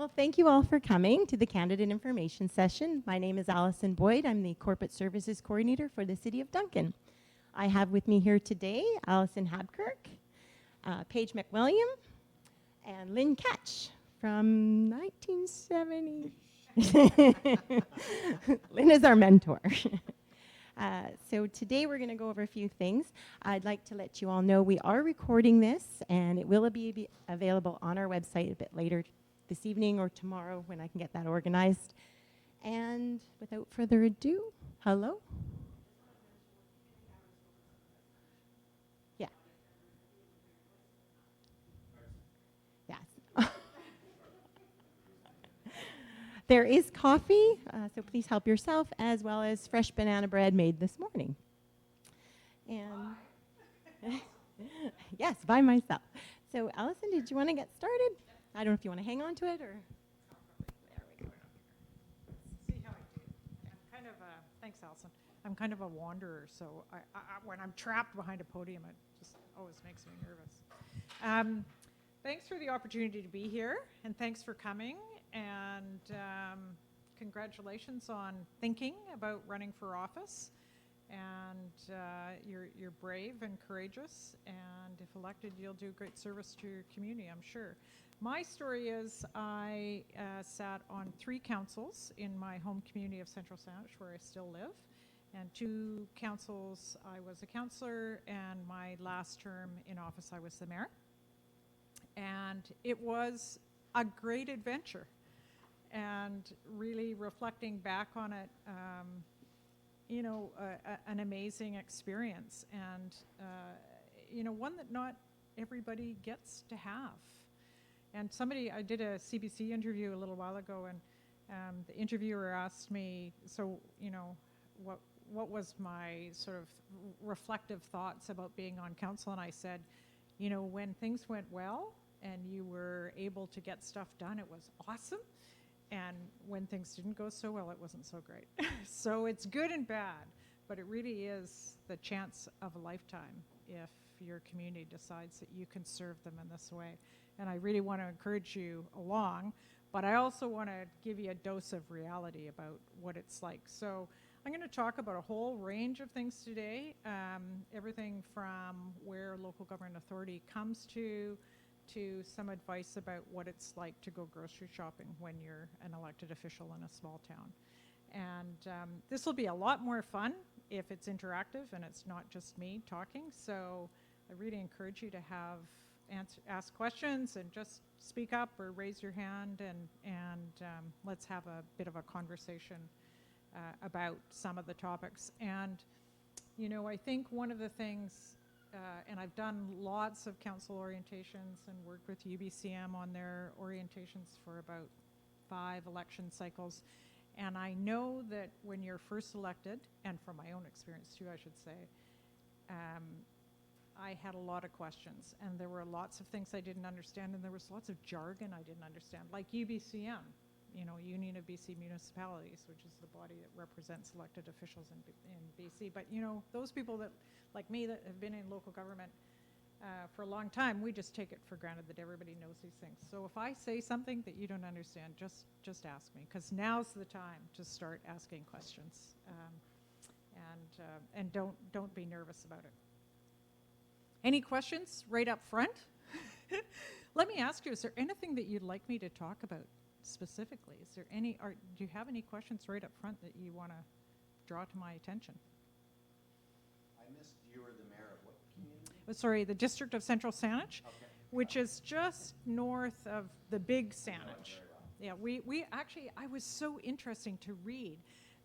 Well, thank you all for coming to the Candidate Information Session. My name is Allison Boyd. I'm the Corporate Services Coordinator for the City of Duncan. I have with me here today Allison Habkirk, Paige McWilliam, and Lynn Ketch from 1970. Lynn is our mentor. So today we're going to go over a few things. I'd like to let you all know we are recording this, and it will be available on our website a bit later this evening or tomorrow when I can get that organized. And without further ado, hello? Yeah. Yes. There is coffee, so please help yourself, as well as fresh banana bread made this morning. And yes, by myself. So Allison, did you want to get started? I don't know if you want to hang on to it or... There we go. See how I do. I'm kind of thanks, Allison. I'm kind of a wanderer, so when I'm trapped behind a podium, it just always makes me nervous. Thanks for the opportunity to be here, and thanks for coming, and congratulations on thinking about running for office. And you're brave and courageous, and if elected, you'll do great service to your community, I'm sure. My story is I sat on 3 councils in my home community of Central Saanich, where I still live, and 2 councils I was a councillor, and my last term in office I was the mayor. And it was a great adventure, and really reflecting back on it, an amazing experience, and one that not everybody gets to have. And I did a CBC interview a little while ago, and the interviewer asked me, what was my sort of reflective thoughts about being on council? And I said, when things went well and you were able to get stuff done, it was awesome. And when things didn't go so well, it wasn't so great. So it's good and bad, but it really is the chance of a lifetime if your community decides that you can serve them in this way. And I really want to encourage you along, but I also want to give you a dose of reality about what it's like. So I'm going to talk about a whole range of things today, everything from where local government authority comes to some advice about what it's like to go grocery shopping when you're an elected official in a small town. And this will be a lot more fun if it's interactive and it's not just me talking. So I really encourage you to ask questions and just speak up or raise your hand, and let's have a bit of a conversation about some of the topics. And I think one of the things, and I've done lots of council orientations and worked with UBCM on their orientations for about 5 election cycles. And I know that when you're first elected, and from my own experience too, I should say, I had a lot of questions, and there were lots of things I didn't understand, and there was lots of jargon I didn't understand, like UBCM, Union of BC Municipalities, which is the body that represents elected officials in BC. But those people that, like me, that have been in local government for a long time, we just take it for granted that everybody knows these things. So if I say something that you don't understand, just ask me, because now's the time to start asking questions, and don't be nervous about it. Any questions right up front? Let me ask you, is there anything that you'd like me to talk about specifically? Is there do you have any questions right up front that you want to draw to my attention? I missed, you were the mayor of what community? Sorry, the district of Central Saanich, Okay. which is just north of the big Saanich. Yeah, we actually, I was so interesting to read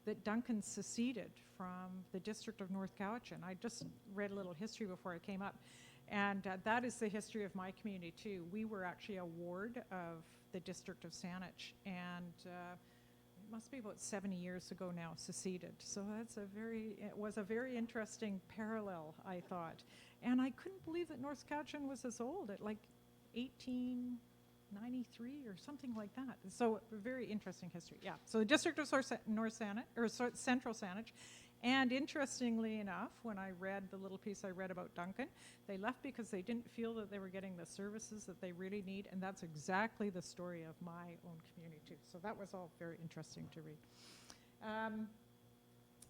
that Duncan seceded from the district of North Cowichan. I just read a little history before I came up. And that is the history of my community too. We were actually a ward of the district of Saanich, and it must be about 70 years ago now, seceded. So it was a very interesting parallel, I thought. And I couldn't believe that North Cowichan was as old, at like 1893 or something like that. So a very interesting history, yeah. So the district of North Saanich, or Central Saanich, And interestingly enough, when I read the little piece I read about Duncan, they left because they didn't feel that they were getting the services that they really need, and that's exactly the story of my own community too. So that was all very interesting to read.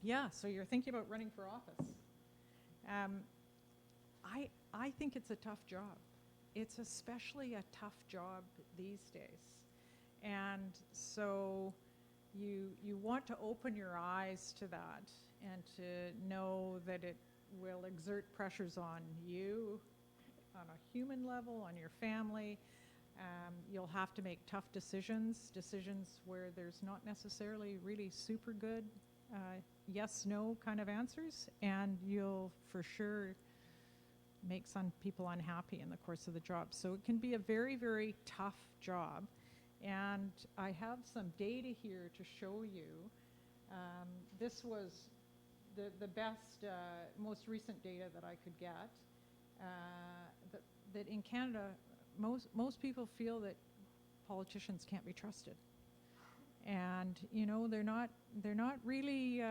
Yeah, so you're thinking about running for office. I think it's a tough job. It's especially a tough job these days. And so you want to open your eyes to that and to know that it will exert pressures on you on a human level, on your family. You'll have to make tough decisions where there's not necessarily really super good yes, no kind of answers, and you'll for sure make some people unhappy in the course of the job. So it can be a very, very tough job. And I have some data here to show you. This was the best, most recent data that I could get, that in Canada, most people feel that politicians can't be trusted. And, you know, they're not really,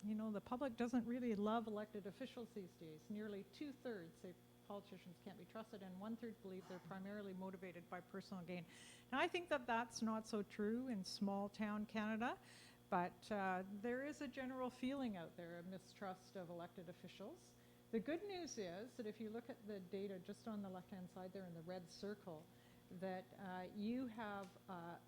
you know, the public doesn't really love elected officials these days. Nearly 2/3 say politicians can't be trusted, and 1/3 believe they're primarily motivated by personal gain. Now, I think that that's not so true in small town Canada, but there is a general feeling out there of mistrust of elected officials. The good news is that if you look at the data just on the left-hand side there in the red circle, that you have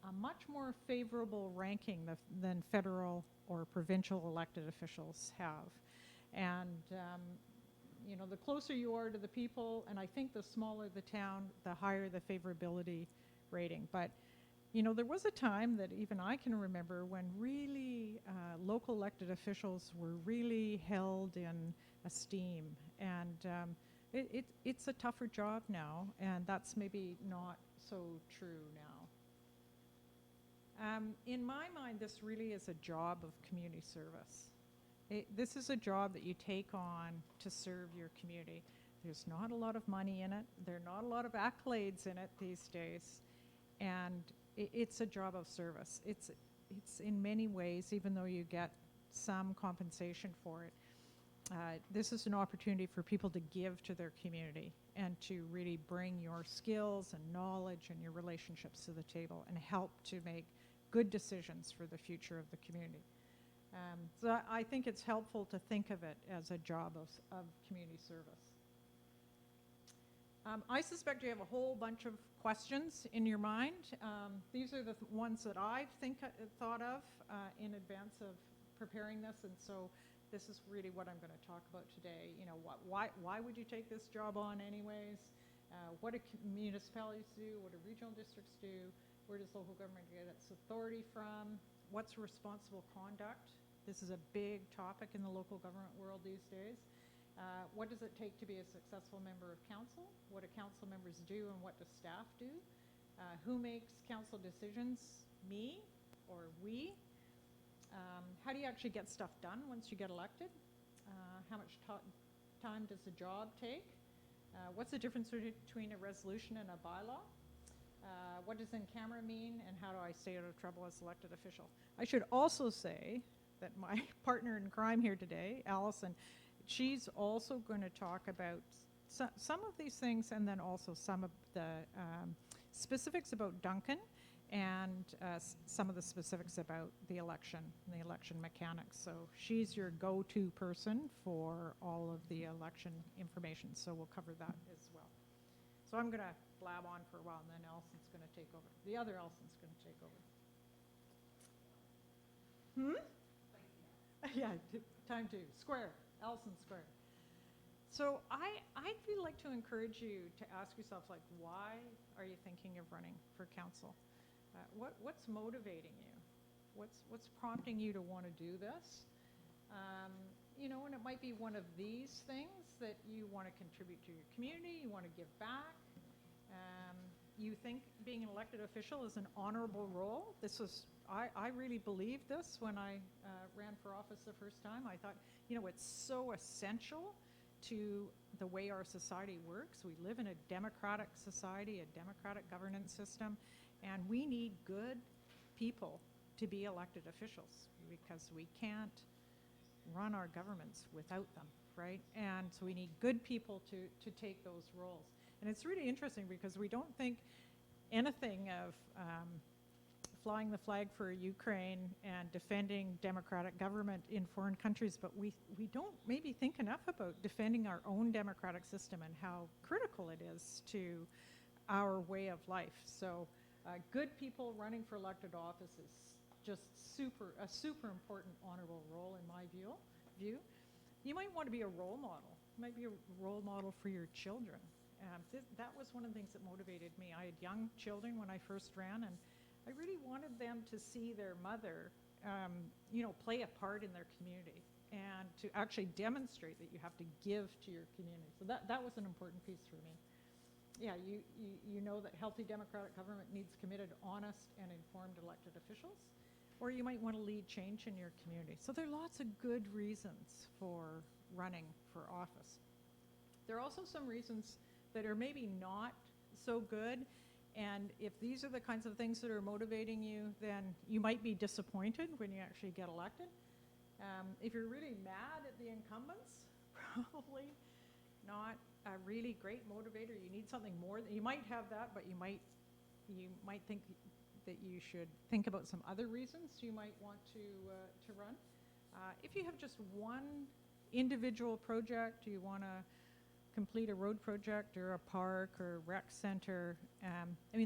a much more favorable ranking than federal or provincial elected officials have. And you know, the closer you are to the people, and I think the smaller the town, the higher the favorability rating. But you know, there was a time that even I can remember when really local elected officials were really held in esteem. And it's a tougher job now, and that's maybe not so true now. In my mind, this really is a job of community service. This is a job that you take on to serve your community. There's not a lot of money in it. There are not a lot of accolades in it these days. And it's a job of service. It's in many ways, even though you get some compensation for it, this is an opportunity for people to give to their community and to really bring your skills and knowledge and your relationships to the table and help to make good decisions for the future of the community. So I think it's helpful to think of it as a job of community service. I suspect you have a whole bunch of questions in your mind. These are the ones that I thought of in advance of preparing this, and so this is really what I'm going to talk about today. You know, why would you take this job on anyways? What do municipalities do? What do regional districts do? Where does local government get its authority from? What's responsible conduct? This is a big topic in the local government world these days. What does it take to be a successful member of council? What do council members do and what does staff do? Who makes council decisions? Me or we? How do you actually get stuff done once you get elected? How much time does the job take? What's the difference between a resolution and a bylaw? What does in camera mean, and how do I stay out of trouble as elected official? I should also say that my partner in crime here today, Allison, she's also going to talk about some of these things, and then also some of the specifics about Duncan, and some of the specifics about the election and the election mechanics. So she's your go-to person for all of the election information, so we'll cover that as well. So I'm going to blab on for a while, and then Allison's going to take over. The other Allison's going to take over. Yeah, time to square, Allison Square. So I'd really like to encourage you to ask yourself, like, why are you thinking of running for council? What's motivating you? What's prompting you to want to do this? You know, and it might be one of these things that you want to contribute to your community, you want to give back. You think being an elected official is an honorable role. I really believed this when I ran for office the first time. I thought, you know, it's so essential to the way our society works. We live in a democratic society, a democratic governance system, and we need good people to be elected officials, because we can't run our governments without them, right? And so we need good people to take those roles. And it's really interesting because we don't think anything of flying the flag for Ukraine and defending democratic government in foreign countries, but we don't maybe think enough about defending our own democratic system and how critical it is to our way of life. So good people running for elected office is just a super important honorable role in my view. You might want to be a role model. You might be a role model for your children. That was one of the things that motivated me. I had young children when I first ran, and I really wanted them to see their mother, play a part in their community and to actually demonstrate that you have to give to your community. So that was an important piece for me. Yeah, you know that healthy democratic government needs committed, honest, and informed elected officials, or you might want to lead change in your community. So there are lots of good reasons for running for office. There are also some reasons that are maybe not so good, and if these are the kinds of things that are motivating you, then you might be disappointed when you actually get elected. If you're really mad at the incumbents, probably not a really great motivator. You need something more. You might have that, but you might think that you should think about some other reasons you might want to run. If you have just one individual project, you want to complete a road project or a park or rec center,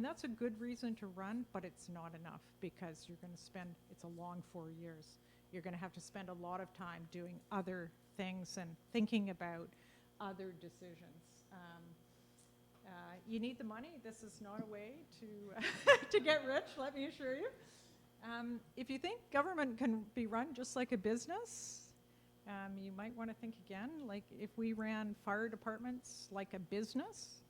that's a good reason to run, but it's not enough because you're going to spend, it's a long 4 years. You're going to have to spend a lot of time doing other things and thinking about other decisions. You need the money. This is not a way to get rich, let me assure you. If you think government can be run just like a business, you might want to think again. Like if we ran fire departments like a business,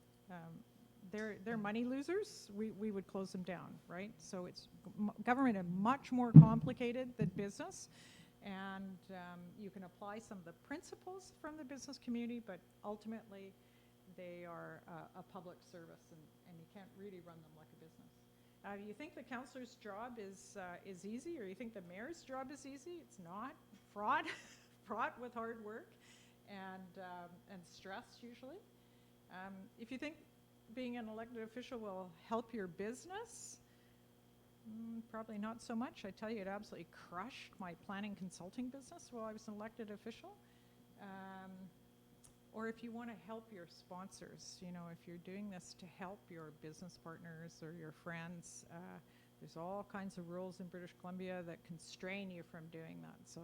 they're money losers. We would close them down, right? So it's government is much more complicated than business, and you can apply some of the principles from the business community, but ultimately they are a public service, and you can't really run them like a business. You think the councillor's job is easy, or you think the mayor's job is easy? It's not. Fraught with hard work and stress usually. If you think being an elected official will help your business, probably not so much. I tell you, it absolutely crushed my planning consulting business while I was an elected official. Or if you want to help your sponsors, if you're doing this to help your business partners or your friends, there's all kinds of rules in British Columbia that constrain you from doing that. So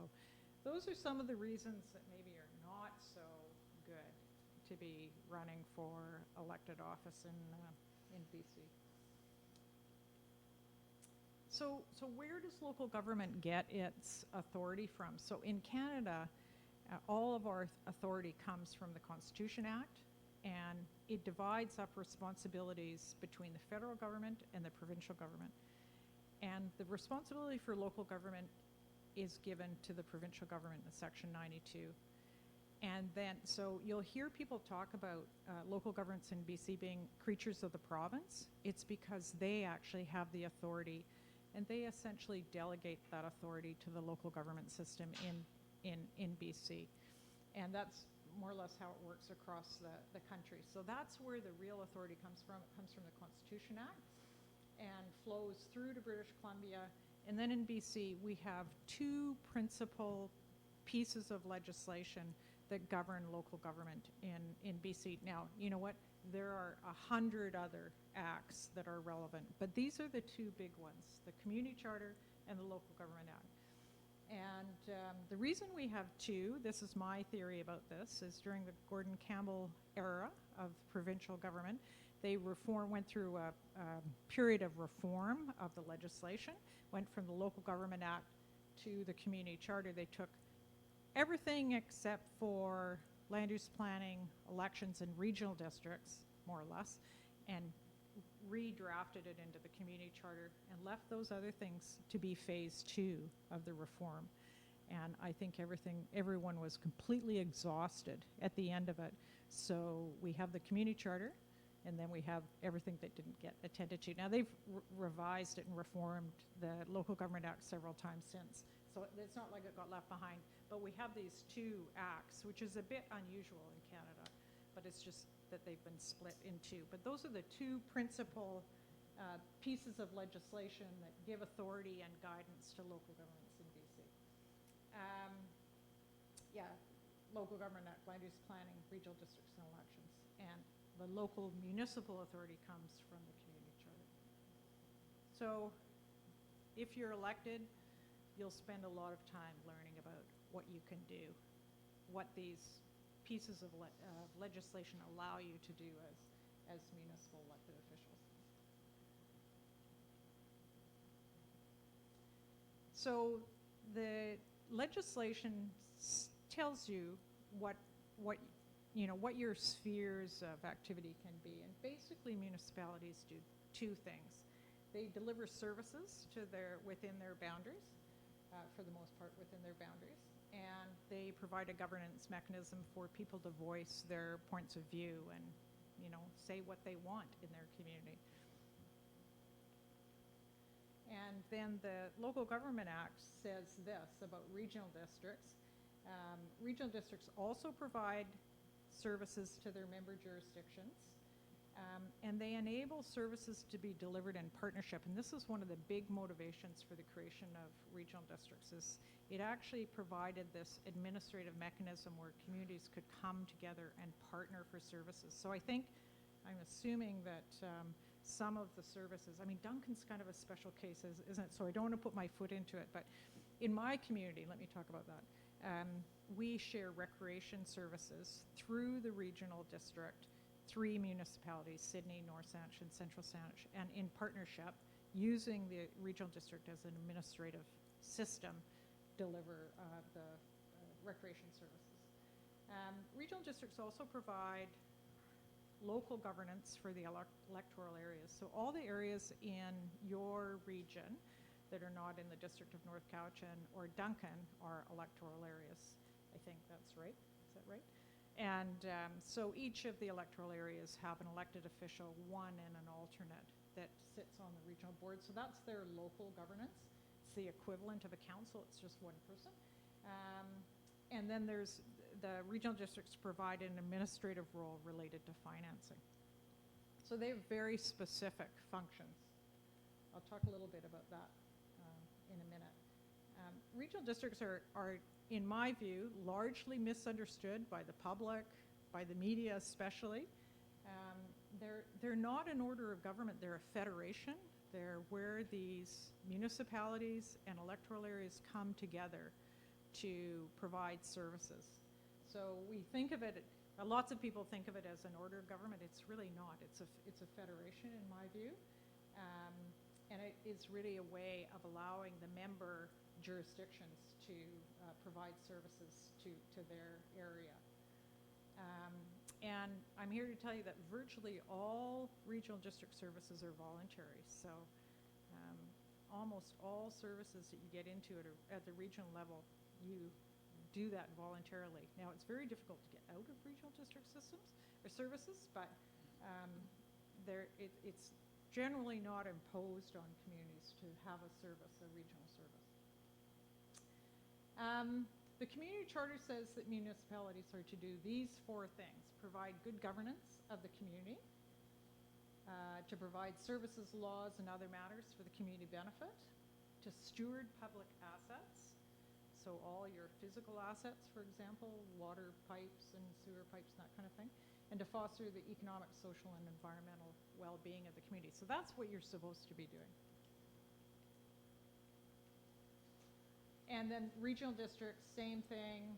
those are some of the reasons that maybe are not so good to be running for elected office in BC. So where does local government get its authority from? So in Canada, all of our authority comes from the Constitution Act, and it divides up responsibilities between the federal government and the provincial government. And the responsibility for local government is given to the provincial government in Section 92. And then, so you'll hear people talk about local governments in BC being creatures of the province. It's because they actually have the authority, and they essentially delegate that authority to the local government system in BC. And that's more or less how it works across the country. So that's where the real authority comes from. It comes from the Constitution Act and flows through to British Columbia. And then in BC, we have two principal pieces of legislation that govern local government in BC. Now, you know what? There are 100 other acts that are relevant, but these are the two big ones, the Community Charter and the Local Government Act. And the reason we have two, this is my theory about this, is during the Gordon Campbell era of provincial government, they went through a period of reform of the legislation, went from the Local Government Act to the Community Charter. They took everything except for land use planning, elections, and regional districts, more or less, and redrafted it into the Community Charter and left those other things to be phase 2 of the reform. And I think everyone was completely exhausted at the end of it. So we have the Community Charter, and then we have everything that didn't get attended to. Now they've revised it and reformed the Local Government Act several times since. So it's not like it got left behind. But we have these two acts, which is a bit unusual in Canada, but it's just that they've been split in two. But those are the two principal pieces of legislation that give authority and guidance to local governments in BC. Local government act, land use planning, regional districts and elections. And the local municipal authority comes from the community charter. So if you're elected, you'll spend a lot of time learning about what you can do, what these pieces of legislation allow you to do as municipal elected officials. So the legislation tells you what your spheres of activity can be, and basically municipalities do two things. They deliver services to within their boundaries, for the most part within their boundaries, and they provide a governance mechanism for people to voice their points of view and say what they want in their community. And then the Local Government Act says this about regional districts. Regional districts also provide services to their member jurisdictions, and they enable services to be delivered in partnership. And this is one of the big motivations for the creation of regional districts. Is it actually provided this administrative mechanism where communities could come together and partner for services. So I'm assuming that some of the services, Duncan's kind of a special case, isn't it? So I don't want to put my foot into it, but in my community, let me talk about that. We share recreation services through the regional district, 3 municipalities, Sydney, North Saanich, and Central Saanich, and in partnership, using the regional district as an administrative system, deliver the recreation services. Regional districts also provide local governance for the electoral areas. So all the areas in your region that are not in the District of North Cowichan or Duncan are electoral areas. I think that's right. Is that right? And so each of the electoral areas have an elected official, one and an alternate, that sits on the regional board. So that's their local governance. It's the equivalent of a council. It's just one person. And then there's the regional districts provide an administrative role related to financing. So they have very specific functions. I'll talk a little bit about that in a minute. Regional districts are, in my view, largely misunderstood by the public, by the media especially. They're not an order of government, they're a federation. They're where these municipalities and electoral areas come together to provide services. So we think of it, lots of people think of it as an order of government. It's really not. It's a federation in my view. And it's really a way of allowing the member jurisdictions to provide services to their area. And I'm here to tell you that virtually all regional district services are voluntary. So almost all services that you get into at the regional level, you do that voluntarily. Now, it's very difficult to get out of regional district systems or services, but it's generally not imposed on communities to have a service, a regional service. The community charter says that municipalities are to do these 4 things: provide good governance of the community, to provide services, laws, and other matters for the community benefit, to steward public assets, so all your physical assets, for example, water pipes and sewer pipes, that kind of thing, and to foster the economic, social, and environmental well-being of the community. So that's what you're supposed to be doing. And then regional districts, same thing.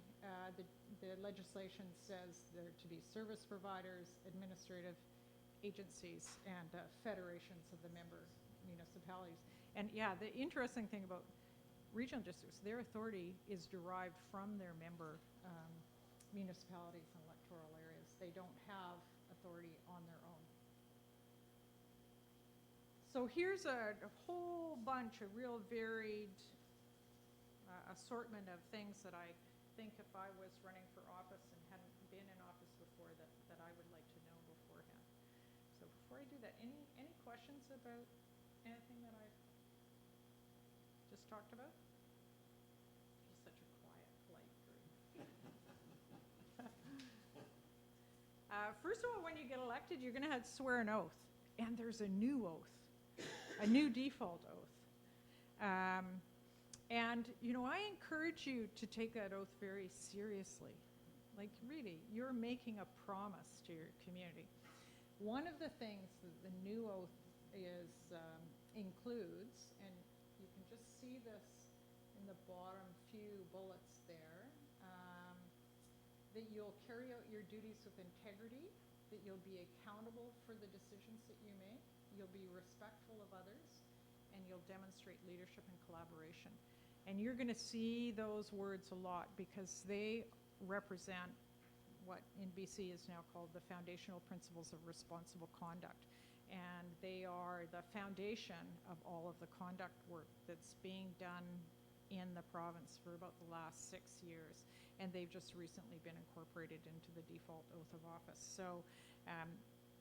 The legislation says they're to be service providers, administrative agencies, and federations of the member municipalities. And yeah, the interesting thing about regional districts, their authority is derived from their member municipalities and electoral areas. They don't have authority on their own. So here's a whole bunch of real varied assortment of things that I think if I was running for office and hadn't been in office before that I would like to know beforehand. So before I do that, any questions about anything that I've just talked about? First of all, when you get elected, you're going to have to swear an oath. And there's a new oath, a new default oath. And, you know, I encourage you to take that oath very seriously. Like, really, you're making a promise to your community. One of the things that the new oath includes, and you can just see this in the bottom few bullets there, that you'll carry out your duties with integrity, that you'll be accountable for the decisions that you make, you'll be respectful of others, and you'll demonstrate leadership and collaboration. And you're going to see those words a lot because they represent what in BC is now called the foundational principles of responsible conduct. And they are the foundation of all of the conduct work that's being done in the province for about the last 6 years. And they've just recently been incorporated into the default oath of office. So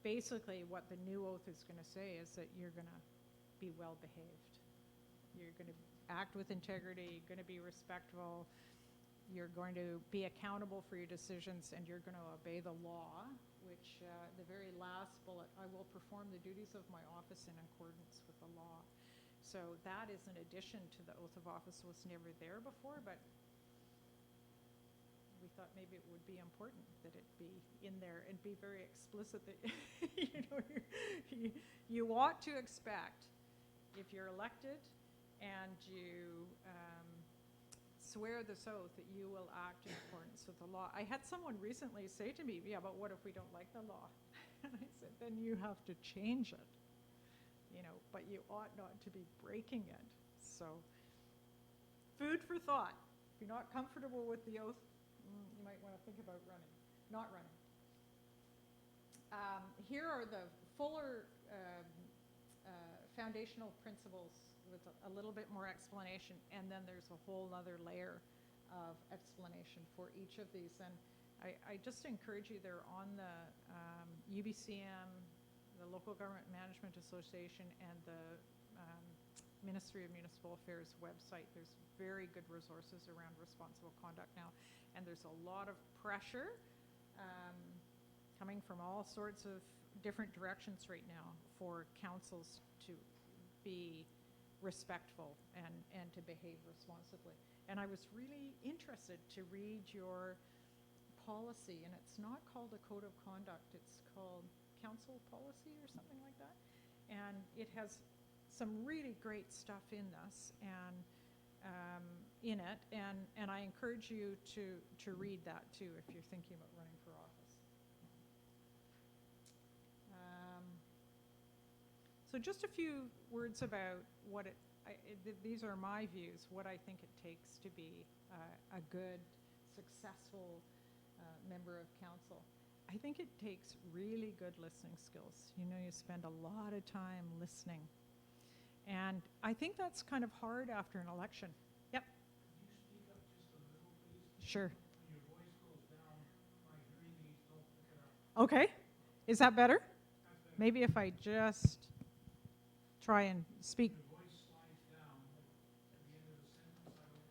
basically what the new oath is going to say is that you're going to be well behaved. You're going to act with integrity, you're going to be respectful, you're going to be accountable for your decisions, and you're going to obey the law, which the very last bullet, I will perform the duties of my office in accordance with the law. So that is an addition to the oath of office, was never there before, but we thought maybe it would be important that it be in there and be very explicit that you ought to expect, if you're elected and you swear this oath, that you will act in accordance with the law. I had someone recently say to me, yeah, but what if we don't like the law? And I said, then you have to change it, but you ought not to be breaking it. So food for thought. If you're not comfortable with the oath, you might want to think about not running. Here are the fuller foundational principles with a little bit more explanation, and then there's a whole other layer of explanation for each of these. And I just encourage you, they're on the UBCM, the Local Government Management Association, and the Ministry of Municipal Affairs website. There's very good resources around responsible conduct now, and there's a lot of pressure coming from all sorts of different directions right now for councils to be respectful and to behave responsibly. And I was really interested to read your policy, and it's not called a code of conduct, it's called council policy or something like that. And it has some really great stuff in this and in it, and I encourage you to read that too if you're thinking about running for office. So just a few words about what these are my views, what I think it takes to be a good, successful member of council. I think it takes really good listening skills. You spend a lot of time listening. And I think that's kind of hard after an election. Yep. Could you speak up just a little, please? Sure. When your voice goes down, my hearing aids don't pick it up. Okay. Is that better? That's better. Maybe if I just try and speak. Your voice slides down at the end of the sentence.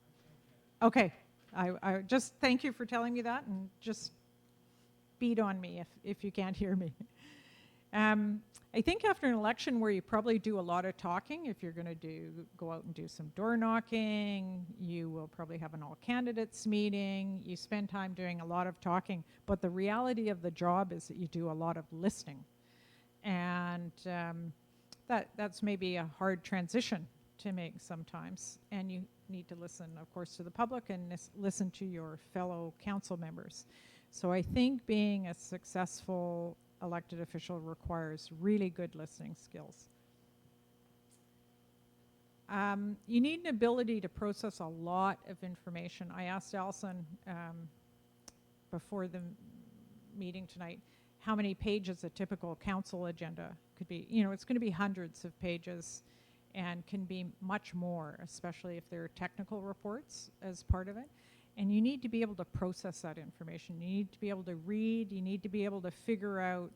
I can't get it. Okay. I just thank you for telling me that, and just beat on me if you can't hear me. I think after an election where you probably do a lot of talking, if you're going to go out and do some door knocking, you will probably have an all candidates meeting, you spend time doing a lot of talking, but the reality of the job is that you do a lot of listening. And that's maybe a hard transition to make sometimes, and you need to listen, of course, to the public and listen to your fellow council members. So I think being a successful elected official requires really good listening skills. You need an ability to process a lot of information. I asked Alison before the meeting tonight how many pages a typical council agenda could be. It's going to be hundreds of pages and can be much more, especially if there are technical reports as part of it. And you need to be able to process that information. You need to be able to read. You need to be able to figure out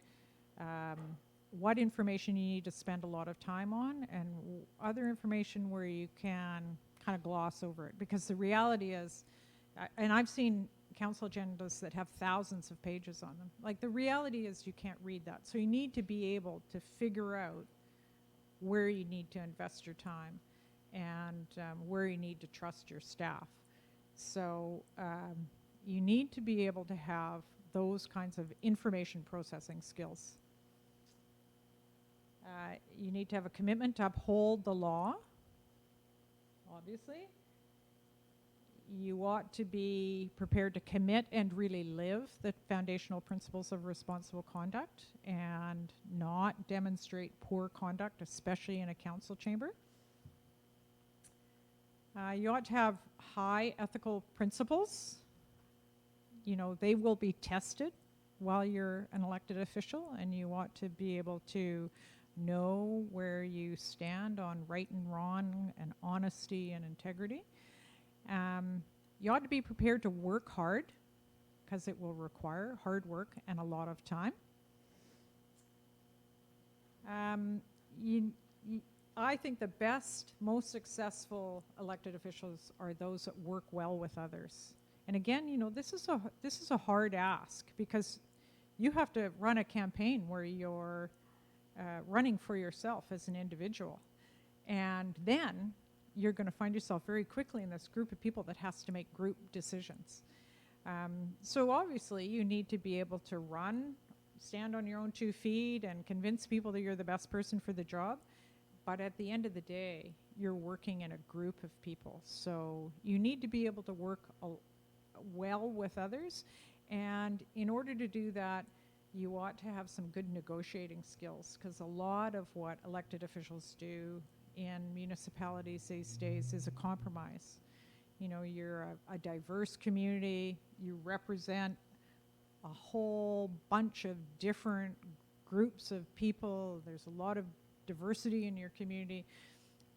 what information you need to spend a lot of time on and other information where you can kind of gloss over it. Because the reality is, and I've seen council agendas that have thousands of pages on them. Like, the reality is you can't read that. So you need to be able to figure out where you need to invest your time and where you need to trust your staff. So you need to be able to have those kinds of information processing skills. You need to have a commitment to uphold the law, obviously. You ought to be prepared to commit and really live the foundational principles of responsible conduct and not demonstrate poor conduct, especially in a council chamber. You ought to have high ethical principles. You know, they will be tested while you're an elected official, and you ought to be able to know where you stand on right and wrong and honesty and integrity. You ought to be prepared to work hard, because it will require hard work and a lot of time. I think the best, most successful elected officials are those that work well with others. And again, you know, this is a hard ask, because you have to run a campaign where you're running for yourself as an individual. And then you're going to find yourself very quickly in this group of people that has to make group decisions. So obviously you need to be able to stand on your own 2 feet and convince people that you're the best person for the job. But at the end of the day, you're working in a group of people. So you need to be able to work well with others. And in order to do that, you ought to have some good negotiating skills, because a lot of what elected officials do in municipalities these days is a compromise. You know, you're a diverse community, you represent a whole bunch of different groups of people, there's a lot of diversity in your community,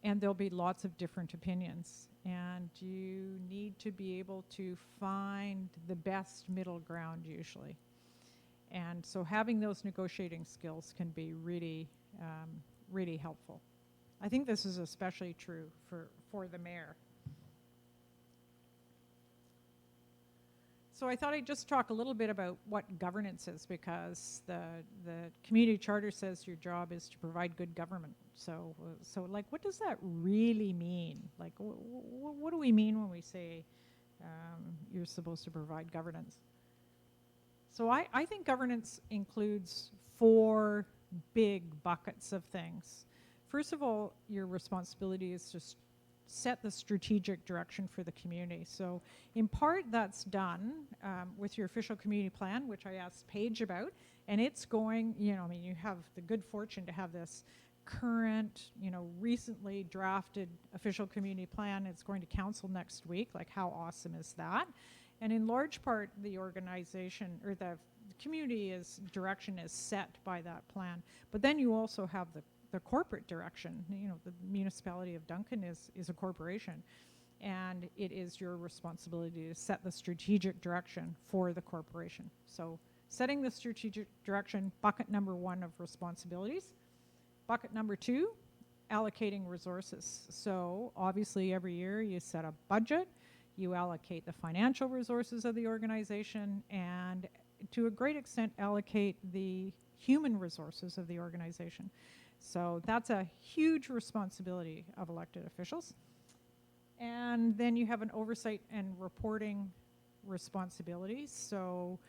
and there'll be lots of different opinions. And you need to be able to find the best middle ground usually. And so having those negotiating skills can be really, really helpful. I think this is especially true for the mayor. So I thought I'd just talk a little bit about what governance is, because the community charter says your job is to provide good government. So like, what does that really mean? Like, what do we mean when we say you're supposed to provide governance? So I think governance includes 4 big buckets of things. First of all, your responsibility is to set the strategic direction for the community. So in part that's done with your official community plan, which I asked Paige about, and it's going, you know, I mean, you have the good fortune to have this current, you know, recently drafted official community plan. It's going to council next week. Like, how awesome is that? And in large part, the organization or the community direction is set by that plan. But then you also have the corporate direction. You know, the municipality of Duncan is a corporation, and it is your responsibility to set the strategic direction for the corporation. So setting the strategic direction, bucket number 1 of responsibilities. Bucket number 2, allocating resources. So obviously every year you set a budget, you allocate the financial resources of the organization, and to a great extent allocate the human resources of the organization. So that's a huge responsibility of elected officials. And then you have an oversight and reporting responsibility. So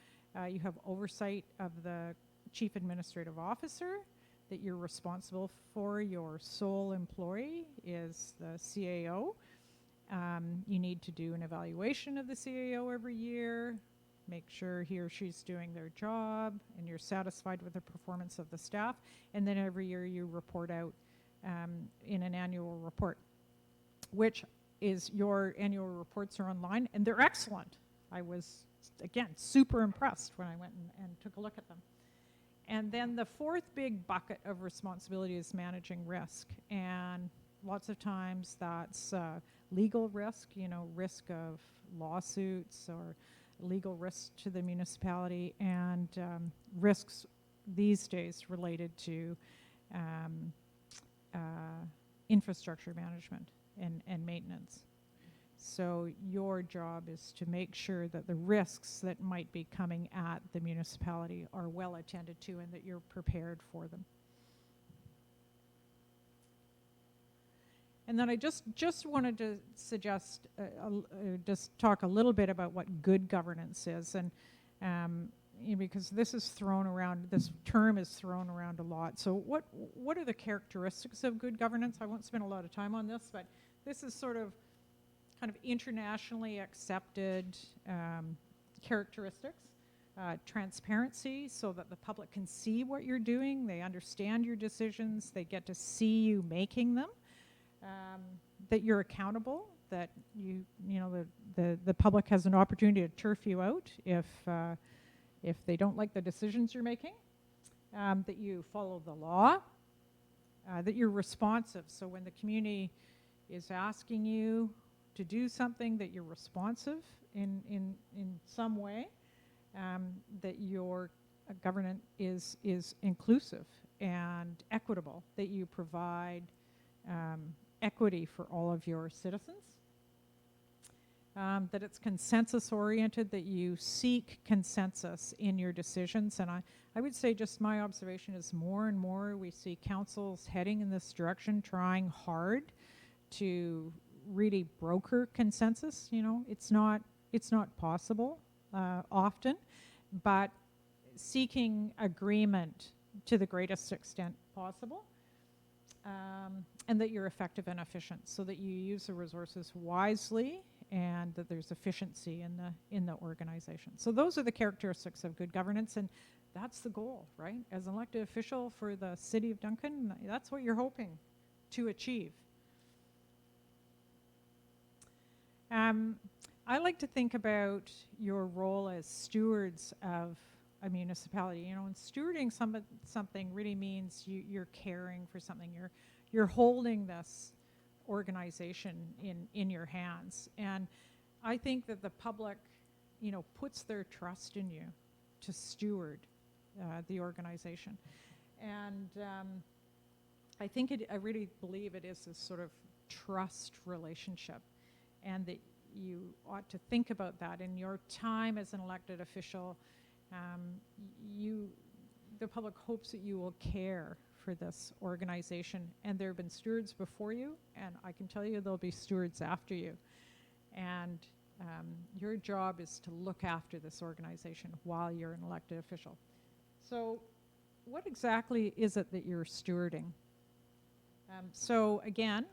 you have oversight of the chief administrative officer, that you're responsible for. Your sole employee is the CAO. You need to do an evaluation of the CAO every year, make sure he or she's doing their job, and you're satisfied with the performance of the staff. And then every year you report out in an annual report, which is your annual reports are online, and they're excellent. I was, again, super impressed when I went and took a look at them. And then the 4th big bucket of responsibility is managing risk. And lots of times that's legal risk, you know, risk of lawsuits or legal risk to the municipality, and risks these days related to infrastructure management and maintenance. So your job is to make sure that the risks that might be coming at the municipality are well attended to and that you're prepared for them. And then I just wanted to suggest, just talk a little bit about what good governance is, and because this is thrown around, this term is thrown around a lot. So what are the characteristics of good governance? I won't spend a lot of time on this, but this is sort of kind of internationally accepted characteristics. Transparency, so that the public can see what you're doing, they understand your decisions, they get to see you making them. That you're accountable, that the public has an opportunity to turf you out if they don't like the decisions you're making, that you follow the law, that you're responsive. So when the community is asking you to do something, that you're responsive in some way, that your governance is inclusive and equitable, that you provide equity for all of your citizens, that it's consensus oriented, that you seek consensus in your decisions. And I would say, just my observation is, more and more we see councils heading in this direction, trying hard to really broker consensus. It's not possible often, but seeking agreement to the greatest extent possible. And that you're effective and efficient, so that you use the resources wisely and that there's efficiency in the organization. So those are the characteristics of good governance, and that's the goal, right? As an elected official for the city of Duncan, that's what you're hoping to achieve. I like to think about your role as stewards of a municipality. And stewarding something really means you're caring for something. You're holding this organization in your hands. And I think that the public, puts their trust in you to steward the organization. And I really believe it is this sort of trust relationship, and that you ought to think about that in your time as an elected official. The public hopes that you will care for this organization, and there have been stewards before you, and I can tell you there'll be stewards after you. And your job is to look after this organization while you're an elected official. So what exactly is it that you're stewarding? So again,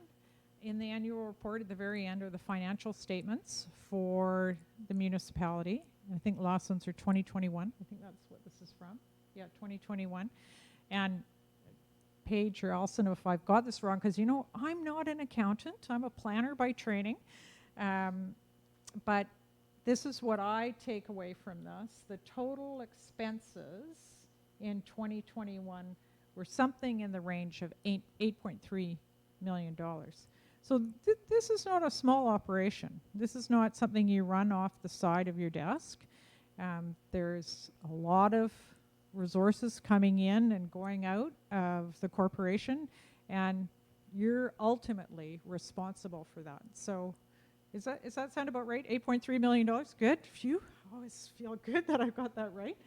in the annual report at the very end are the financial statements for the municipality. I think last ones are 2021. I think that's what this is from. Yeah, 2021. And Paige or Alison, if I've got this wrong, because I'm not an accountant. I'm a planner by training. But this is what I take away from this. The total expenses in 2021 were something in the range of $8.3 million. So this is not a small operation. This is not something you run off the side of your desk. There's a lot of resources coming in and going out of the corporation, and you're ultimately responsible for that. So does that sound about right? $8.3 million, good. Phew, I always feel good that I've got that right.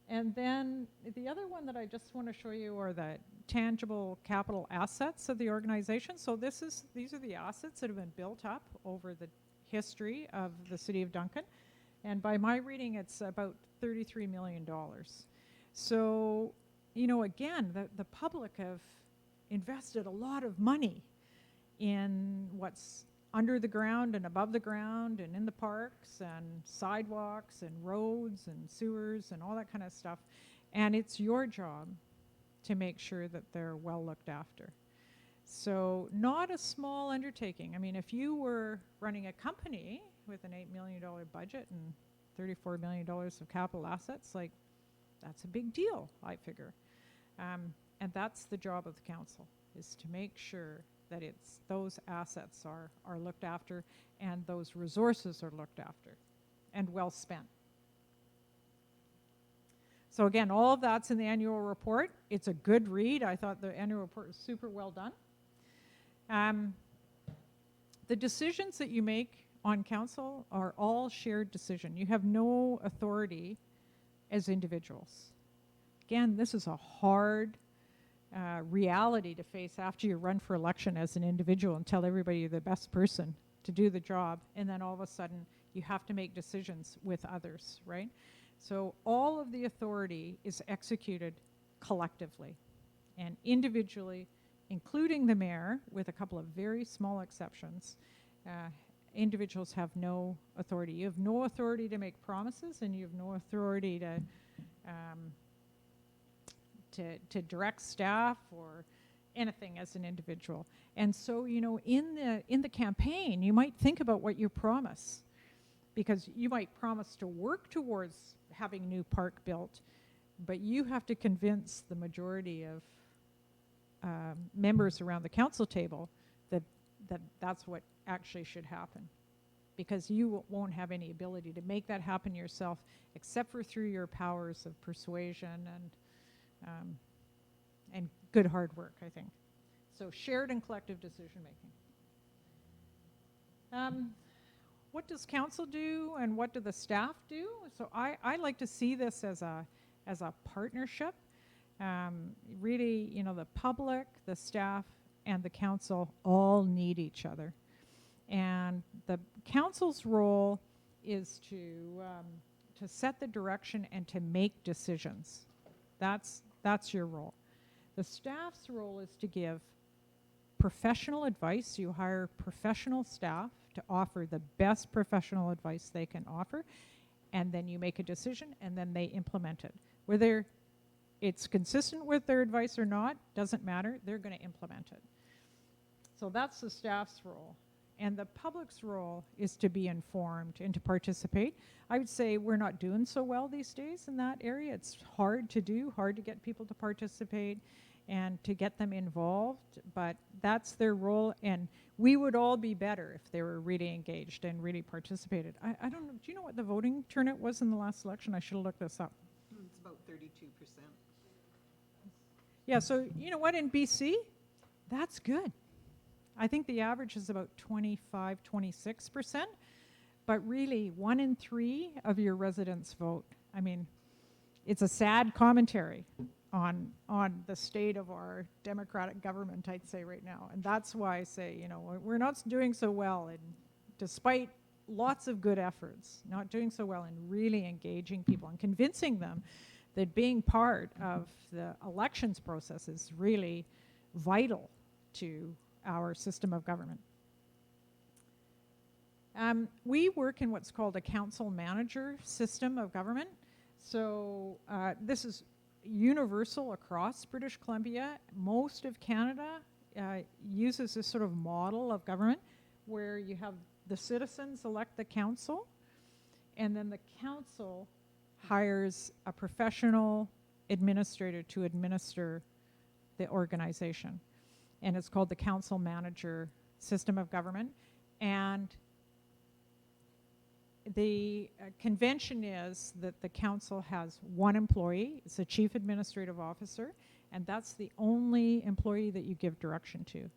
And then the other one that I just want to show you are the tangible capital assets of the organization. So these are the assets that have been built up over the history of the city of Duncan. And by my reading, it's about $33 million. So, again, the public have invested a lot of money in what's under the ground and above the ground and in the parks and sidewalks and roads and sewers and all that kind of stuff. And it's your job to make sure that they're well looked after. So not a small undertaking. I mean, if you were running a company with an $8 million budget and $34 million of capital assets, that's a big deal, I figure. And that's the job of the council, is to make sure that those assets are looked after and those resources are looked after and well spent. So again, all of that's in the annual report. It's a good read. I thought the annual report was super well done. The decisions that you make on council are all shared decision. You have no authority as individuals. Again, this is a hard reality to face after you run for election as an individual and tell everybody you're the best person to do the job, and then all of a sudden you have to make decisions with others, right? So all of the authority is executed collectively and individually, including the mayor, with a couple of very small exceptions. Individuals have no authority. You have no authority to make promises, and you have no authority to direct staff or anything as an individual. And so, you know, in the campaign, you might think about what you promise, because you might promise to work towards having a new park built, but you have to convince the majority of members around the council table that that's what actually should happen, because you won't have any ability to make that happen yourself except for through your powers of persuasion and good hard work, I think. So shared and collective decision making. What does council do and what do the staff do? So I like to see this as a partnership. Really, you know, the public, the staff, and the council all need each other. And the council's role is to set the direction and to make decisions. That's your role. The staff's role is to give professional advice. You hire professional staff to offer the best professional advice they can offer, and then you make a decision, and then they implement it. Whether it's consistent with their advice or not, doesn't matter, they're going to implement it. So that's the staff's role. And the public's role is to be informed and to participate. I would say we're not doing so well these days in that area. It's hard to do, hard to get people to participate and to get them involved, but that's their role, and we would all be better if they were really engaged and really participated. I don't know, do you know what the voting turnout was in the last election? I should have looked this up. It's about 32%. Yeah, so you know what, in BC, that's good. I think the average is about 25, 26%, but really 1 in 3 of your residents vote. I mean, it's a sad commentary on the state of our democratic government, I'd say right now. And that's why I say, you know, we're not doing so well, and despite lots of good efforts, not doing so well in really engaging people and convincing them that being part of the elections process is really vital to our system of government. We work in what's called a council manager system of government. So this is universal across British Columbia. Most of Canada uses this sort of model of government where you have the citizens elect the council, and then the council hires a professional administrator to administer the organization. And it's called the council manager system of government. And the convention is that the council has one employee. It's the chief administrative officer, and that's the only employee that you give direction to.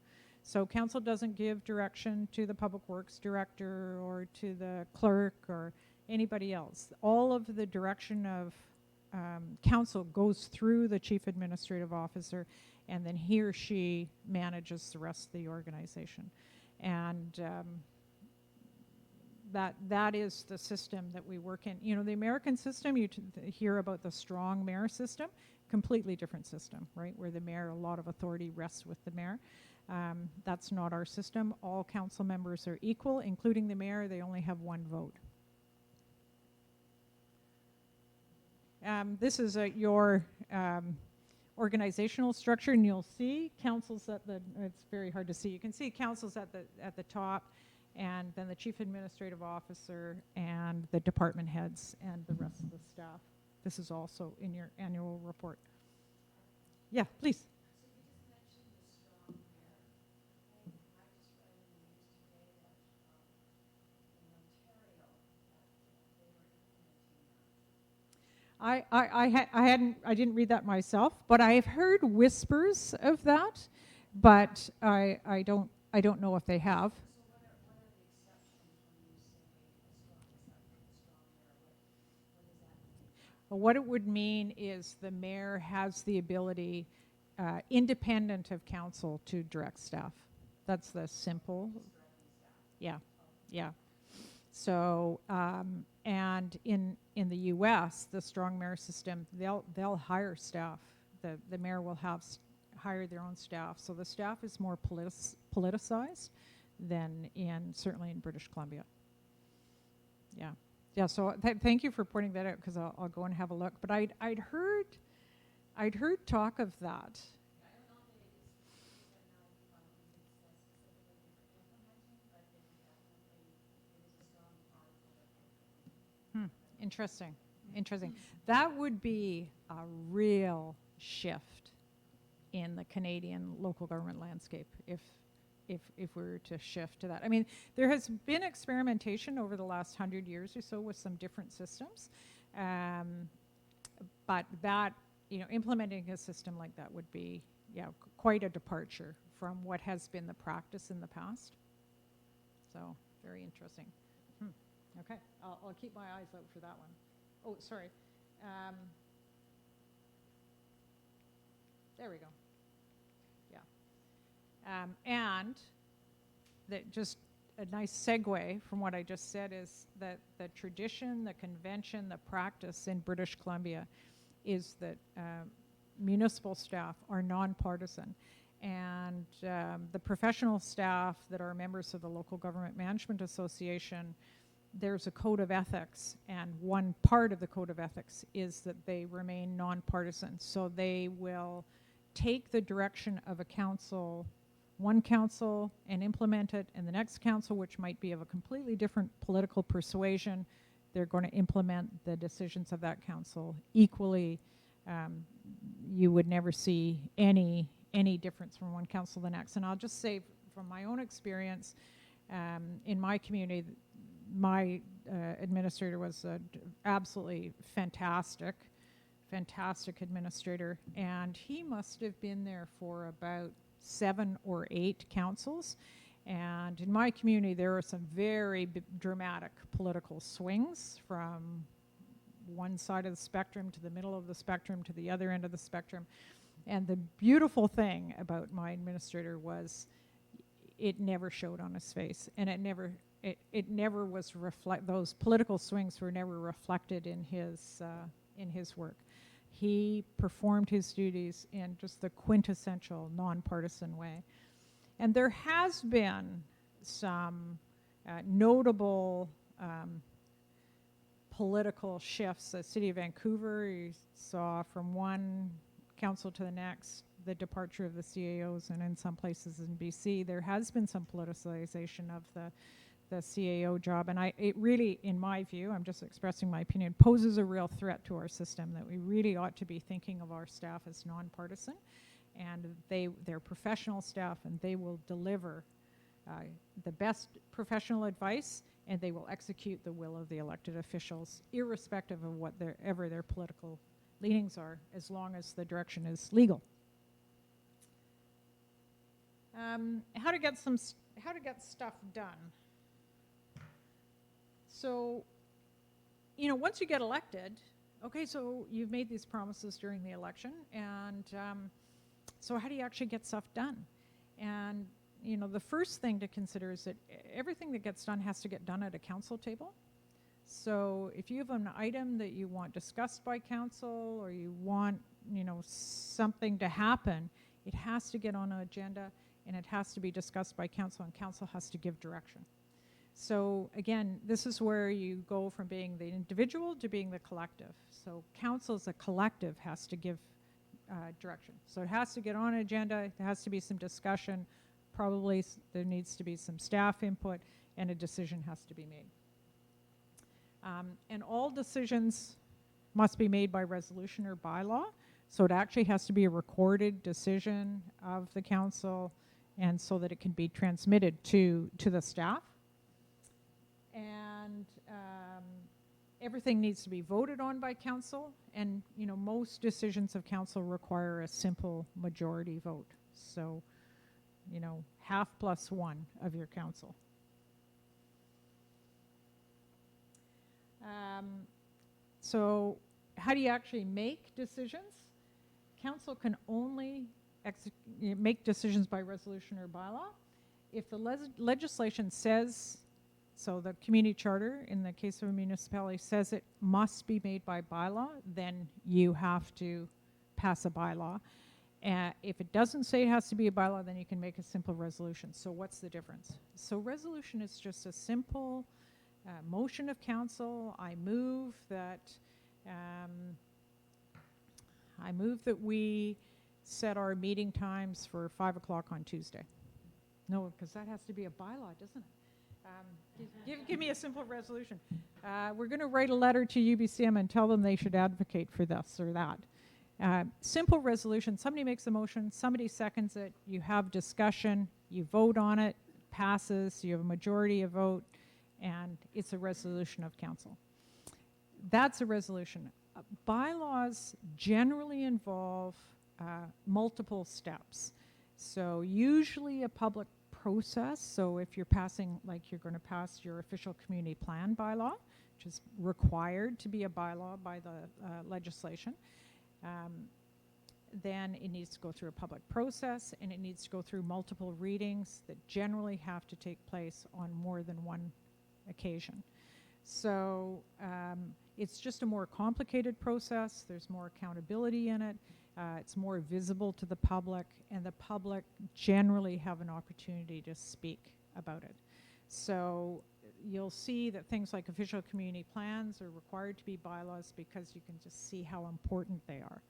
So council doesn't give direction to the public works director or to the clerk or anybody else. All of the direction of council goes through the chief administrative officer, and then he or she manages the rest of the organization. And that is the system that we work in. You know, the American system, you hear about the strong mayor system, completely different system, right? Where the mayor, a lot of authority rests with the mayor. That's not our system. All council members are equal, including the mayor. They only have one vote. This is your organizational structure, and you'll see councils at the, it's very hard to see. You can see councils at the top, and then the chief administrative officer and the department heads and the rest of the staff. This is also in your annual report. Yeah, please. I didn't read that myself, but I've heard whispers of that, but I don't know if they have. But what it would mean is the mayor has the ability, independent of council, to direct staff. That's the simple. Yeah, yeah. So, and in the U.S., the strong mayor system, they'll hire staff. The mayor will hire their own staff. So the staff is more politicized than certainly in British Columbia. Yeah, yeah. So thank you for pointing that out, because I'll go and have a look. But I'd heard talk of that. Interesting. Interesting. That would be a real shift in the Canadian local government landscape if we were to shift to that. I mean, there has been experimentation over the last 100 years or so with some different systems, but that, implementing a system like that would be, quite a departure from what has been the practice in the past. So, very interesting. Okay, I'll keep my eyes out for that one. Oh, sorry. There we go. Yeah. And that just a nice segue from what I just said is that the tradition, the convention, the practice in British Columbia is that municipal staff are nonpartisan. And the professional staff that are members of the Local Government Management Association, there's a code of ethics, and one part of the code of ethics is that they remain nonpartisan. So they will take the direction of a council, one council, and implement it, and the next council, which might be of a completely different political persuasion, they're going to implement the decisions of that council equally. You would never see any difference from one council to the next. And I'll just say from my own experience, in my community, my administrator was absolutely fantastic administrator, and he must have been there for about 7 or 8 councils. And in my community, there are some very dramatic political swings from one side of the spectrum to the middle of the spectrum to the other end of the spectrum. And the beautiful thing about my administrator was it never showed on his face, and it never was those political swings were never reflected in his work. He performed his duties in just the quintessential nonpartisan way. And there has been some notable political shifts. The City of Vancouver, you saw from one council to the next the departure of the CAOs, and in some places in BC there has been some politicization of the CAO job, and it really, in my view, I'm just expressing my opinion, poses a real threat to our system, that we really ought to be thinking of our staff as nonpartisan, and they're professional staff, and they will deliver the best professional advice, and they will execute the will of the elected officials, irrespective of whatever their political leanings are, as long as the direction is legal. How to get stuff done. So, once you get elected, okay, so you've made these promises during the election, and so how do you actually get stuff done? And, the first thing to consider is that everything that gets done has to get done at a council table. So if you have an item that you want discussed by council, or you want, something to happen, it has to get on an agenda, and it has to be discussed by council, and council has to give direction. So again, this is where you go from being the individual to being the collective. So council as a collective has to give direction. So it has to get on an agenda, there has to be some discussion, probably there needs to be some staff input, and a decision has to be made. And all decisions must be made by resolution or bylaw, so it actually has to be a recorded decision of the council, and so that it can be transmitted to the staff. And everything needs to be voted on by council, and most decisions of council require a simple majority vote. So, half plus one of your council. So how do you actually make decisions? Council can only make decisions by resolution or bylaw. If the legislation says, so the community charter in the case of a municipality says it must be made by bylaw, then you have to pass a bylaw. If it doesn't say it has to be a bylaw, then you can make a simple resolution. So what's the difference? So resolution is just a simple motion of council. I move that we set our meeting times for 5 o'clock on Tuesday. No, because that has to be a bylaw, doesn't it? Give me a simple resolution. We're going to write a letter to UBCM and tell them they should advocate for this or that. Simple resolution. Somebody makes a motion, somebody seconds it, you have discussion, you vote on it, passes, you have a majority of vote, and it's a resolution of council. That's a resolution. Bylaws generally involve multiple steps. So usually a public process. So if you're passing, like you're going to pass your official community plan bylaw, which is required to be a bylaw by the legislation, then it needs to go through a public process, and it needs to go through multiple readings that generally have to take place on more than one occasion. So it's just a more complicated process. There's more accountability in it. It's more visible to the public, and the public generally have an opportunity to speak about it. So you'll see that things like official community plans are required to be bylaws because you can just see how important they are.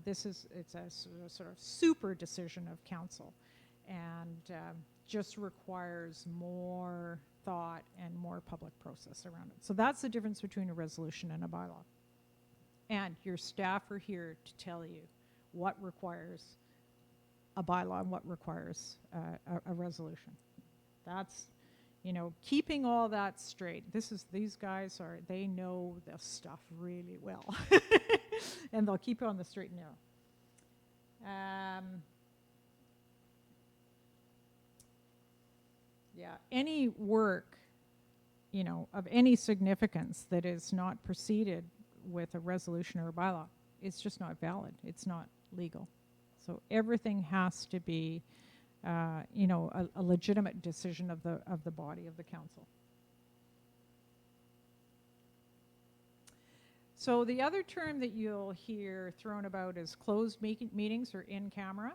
It's a sort of super decision of council, and just requires more thought and more public process around it. So that's the difference between a resolution and a bylaw. And your staff are here to tell you what requires a bylaw and what requires a resolution. That's, keeping all that straight. These guys they know this stuff really well. And they'll keep it on the straight and narrow. Any work, of any significance that is not preceded with a resolution or a bylaw, it's just not valid. It's not legal. So everything has to be, a legitimate decision of the body of the council. So the other term that you'll hear thrown about is closed meetings or in camera.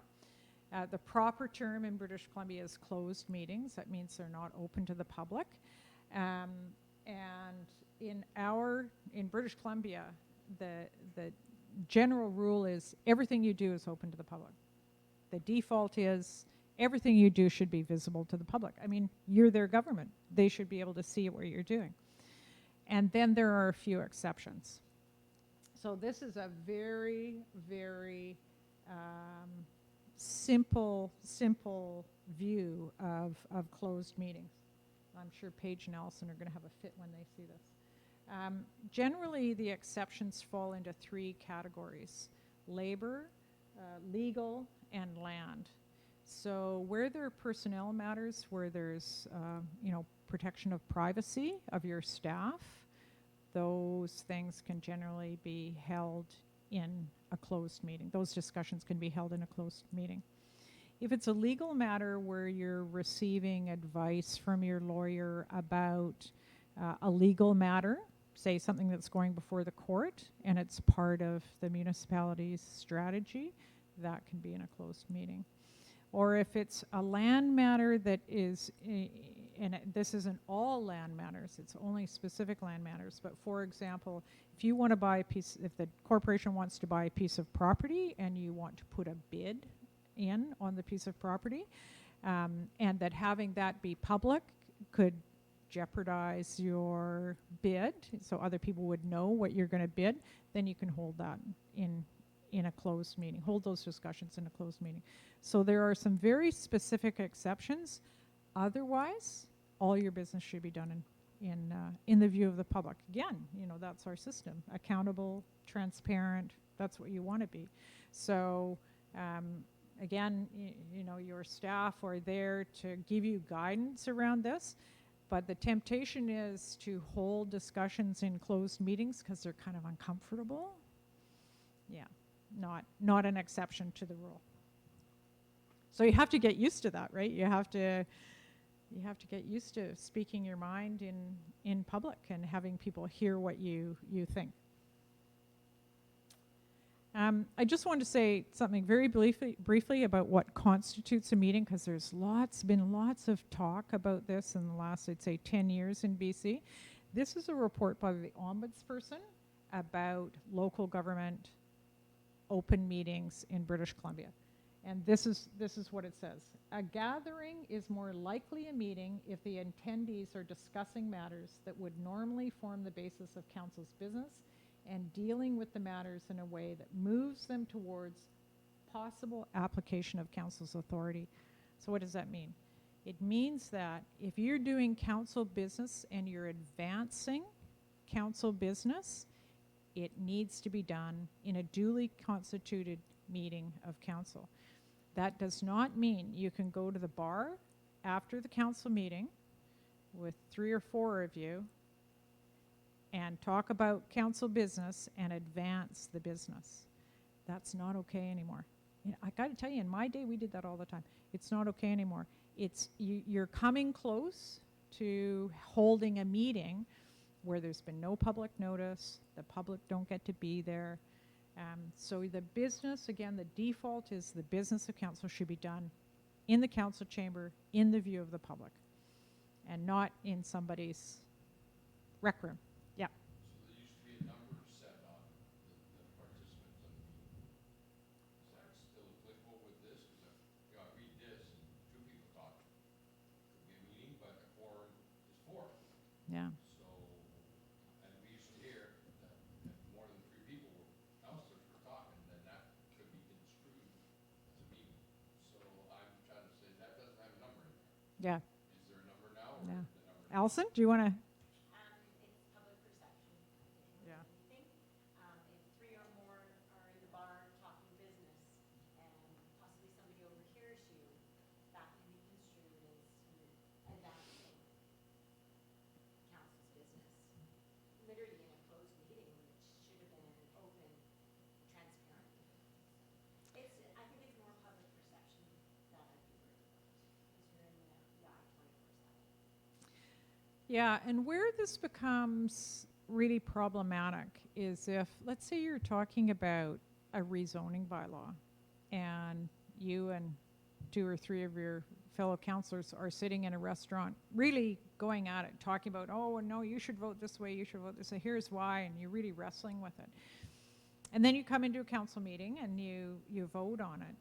The proper term in British Columbia is closed meetings. That means they're not open to the public. And in British Columbia, the general rule is everything you do is open to the public. The default is everything you do should be visible to the public. I mean, you're their government. They should be able to see what you're doing. And then there are a few exceptions. So this is a very, very simple view of closed meetings. I'm sure Paige and Allison are going to have a fit when they see this. Generally, the exceptions fall into 3 categories: labor, legal, and land. So where there are personnel matters, where there's protection of privacy of your staff, those things can generally be held in a closed meeting. Those discussions can be held in a closed meeting. If it's a legal matter where you're receiving advice from your lawyer about a legal matter, say something that's going before the court, and it's part of the municipality's strategy, that can be in a closed meeting. Or if it's a land matter that is, this isn't all land matters, it's only specific land matters, but for example, if you want to buy if the corporation wants to buy a piece of property and you want to put a bid in on the piece of property, and that having that be public could jeopardize your bid, so other people would know what you're going to bid, then you can hold that in a closed meeting, hold those discussions in a closed meeting. So there are some very specific exceptions. Otherwise, all your business should be done in the view of the public. Again, that's our system. Accountable, transparent, that's what you want to be. So again, your staff are there to give you guidance around this, But the temptation is to hold discussions in closed meetings because they're kind of uncomfortable. Yeah, not an exception to the rule. So you have to get used to that, right? You have to get used to speaking your mind in public and having people hear what you think. I just want to say something very briefly about what constitutes a meeting, because there's been lots of talk about this in the last, I'd say, 10 years in BC. This is a report by the Ombudsperson about local government open meetings in British Columbia. And this is what it says. A gathering is more likely a meeting if the attendees are discussing matters that would normally form the basis of council's business and dealing with the matters in a way that moves them towards possible application of council's authority. So what does that mean? It means that if you're doing council business and you're advancing council business, it needs to be done in a duly constituted meeting of council. That does not mean you can go to the bar after the council meeting with 3 or 4 of you and talk about council business and advance the business. That's not okay anymore. I got to tell you, in my day, we did that all the time. It's not okay anymore. You're coming close to holding a meeting where there's been no public notice, the public don't get to be there. So the business, again, the default is the business of council should be done in the council chamber, in the view of the public, and not in somebody's rec room. Yeah. So there used to be a number set on the participants of the meeting. Is that still applicable with this? Because I read this and 2 people talking. Could be a meeting, but a quorum is 4. Yeah. So, and we used to hear that if more than 3 people were, councillors were talking, then that could be construed as a meeting. So I'm trying to say that doesn't have a number in there. Yeah. Is there a number now? Or Yeah. is the number Allison, do you want to? It's public perception. Yeah. Anything. If 3 or more are in the bar talking business and possibly somebody overhears you, that can be construed as advancing council's business. Literally in a closed meeting, which should have been an open, transparent meeting. I think it's more public perception that I'd be worried about. Because you're in the eye 24/7. Yeah, and where this becomes really problematic is if, let's say you're talking about a rezoning bylaw and you and 2 or 3 of your fellow councillors are sitting in a restaurant really going at it, talking about, oh, no, you should vote this way, you should vote this way, here's why, and you're really wrestling with it. And then you come into a council meeting and you vote on it,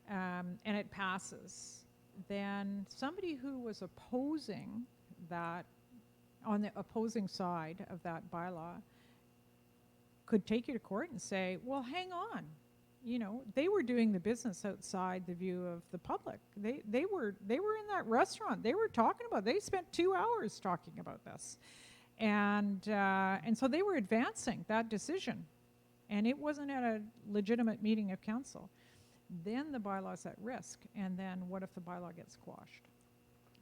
and it passes. Then somebody who was opposing that, on the opposing side of that bylaw, could take you to court and say, well, hang on, they were doing the business outside the view of the public. They were in that restaurant. They were talking about, they spent 2 hours talking about this. And so they were advancing that decision. And it wasn't at a legitimate meeting of council. Then the bylaw's at risk. And then what if the bylaw gets quashed?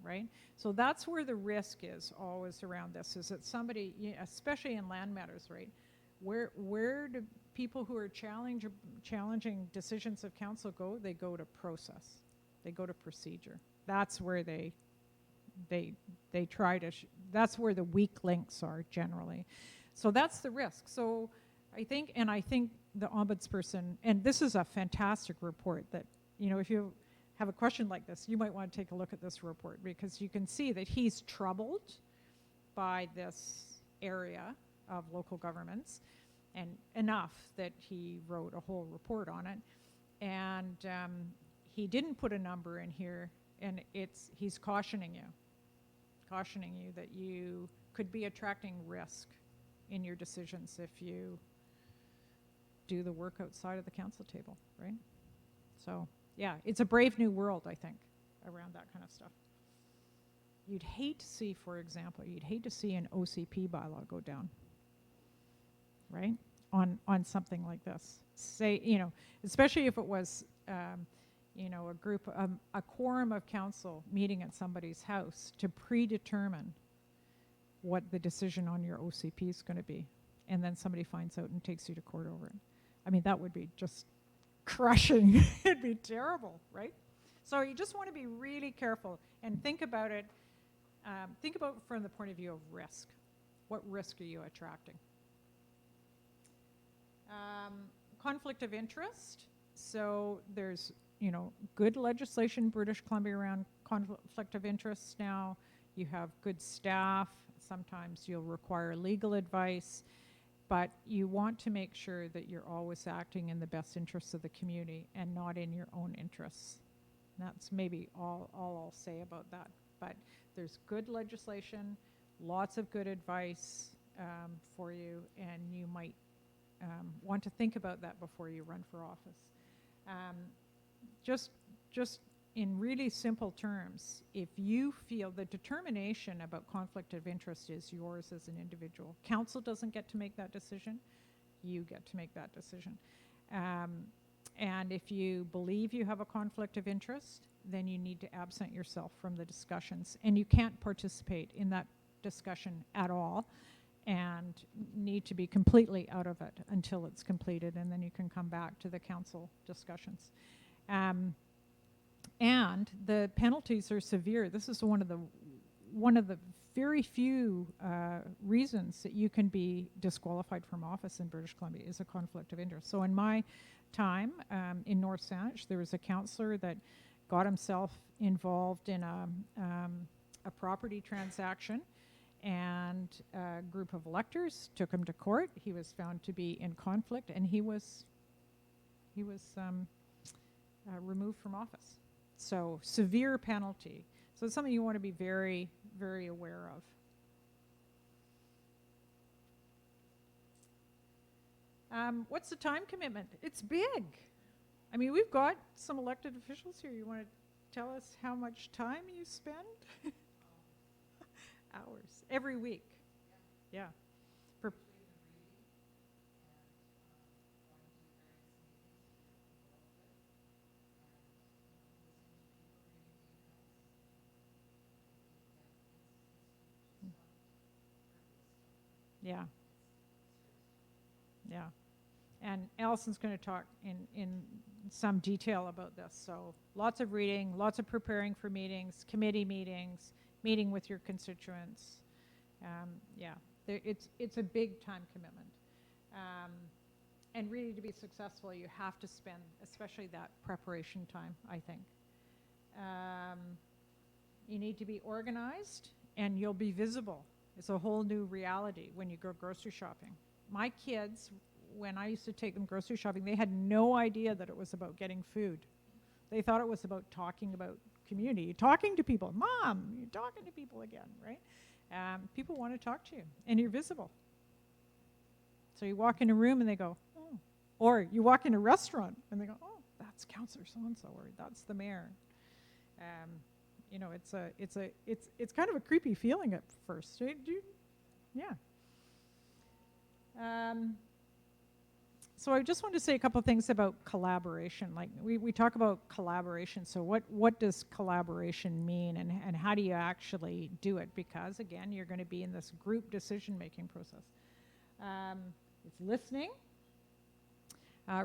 Right? So that's where the risk is always around this, is that somebody, especially in land matters, right? Where do people who are challenging decisions of council go? They go to process. They go to procedure. That's where they try to, that's where the weak links are generally. So that's the risk. So I think the Ombudsperson, and this is a fantastic report that, if you have a question like this, you might want to take a look at this report, because you can see that he's troubled by this area of local governments, and enough that he wrote a whole report on it. And he didn't put a number in here, and he's cautioning you that you could be attracting risk in your decisions if you do the work outside of the council table, right? So yeah, it's a brave new world, I think, around that kind of stuff. You'd hate to see, for example, an OCP bylaw go down, right? On something like this. Say, especially if it was, a quorum of council meeting at somebody's house to predetermine what the decision on your OCP is going to be. And then somebody finds out and takes you to court over it. I mean, that would be just crushing. It'd be terrible, right? So you just want to be really careful and think about it. Think about it from the point of view of risk. What risk are you attracting? Conflict of interest. So there's, good legislation in British Columbia around conflict of interest now. You have good staff. Sometimes you'll require legal advice. But you want to make sure that you're always acting in the best interests of the community and not in your own interests. That's maybe all I'll say about that. But there's good legislation, lots of good advice for you, and you might want to think about that before you run for office. Just in really simple terms, if you feel the determination about conflict of interest is yours as an individual, council doesn't get to make that decision, you get to make that decision. And if you believe you have a conflict of interest, then you need to absent yourself from the discussions. And you can't participate in that discussion at all and need to be completely out of it until it's completed, and then you can come back to the council discussions. And the penalties are severe. This is one of the very few reasons that you can be disqualified from office in British Columbia is a conflict of interest. So in my time in North Saanich, there was a councillor that got himself involved in a property transaction, and a group of electors took him to court. He was found to be in conflict, and he was removed from office. So severe penalty. So it's something you want to be very, very aware of. What's the time commitment? It's big. I mean, we've got some elected officials here. You want to tell us how much time you spend? Hours. Every week. Yeah. For Yeah. Yeah. And Allison's going to talk in some detail about this. So lots of reading, lots of preparing for meetings, committee meetings, meeting with your constituents. Yeah, it's a big time commitment. And really to be successful, you have to spend, especially that preparation time, I think. You need to be organized, and you'll be visible. It's a whole new reality when you go grocery shopping. My kids, when I used to take them grocery shopping, they had no idea that it was about getting food. They thought it was about talking about community, talking to people. Mom, you're talking to people again, right? People want to talk to you, and you're visible. So you walk in a room and they go, oh. Or you walk in a restaurant and they go, oh, that's Councillor so-and-so, or that's the mayor. It's kind of a creepy feeling at first. Yeah. So I just want to say a couple of things about collaboration. Like we talk about collaboration. So what does collaboration mean, and how do you actually do it? Because again, you're going to be in this group decision-making process. It's listening,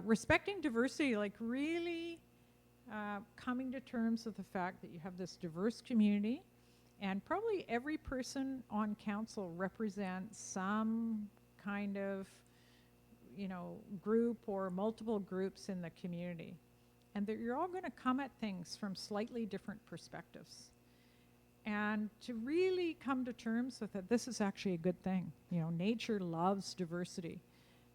respecting diversity, like really coming to terms with the fact that you have this diverse community, and probably every person on council represents some kind of group or multiple groups in the community, and that you're all going to come at things from slightly different perspectives, and to really come to terms with that this is actually a good thing. Nature loves diversity,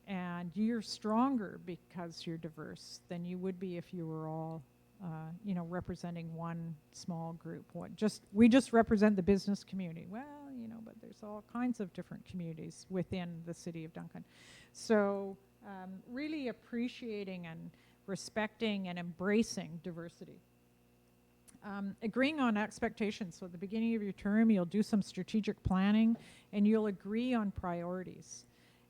and you're stronger because you're diverse than you would be if you were all representing one small group. We just represent the business community. Well, but there's all kinds of different communities within the city of Duncan. So really appreciating and respecting and embracing diversity. Agreeing on expectations. So at the beginning of your term, you'll do some strategic planning and you'll agree on priorities.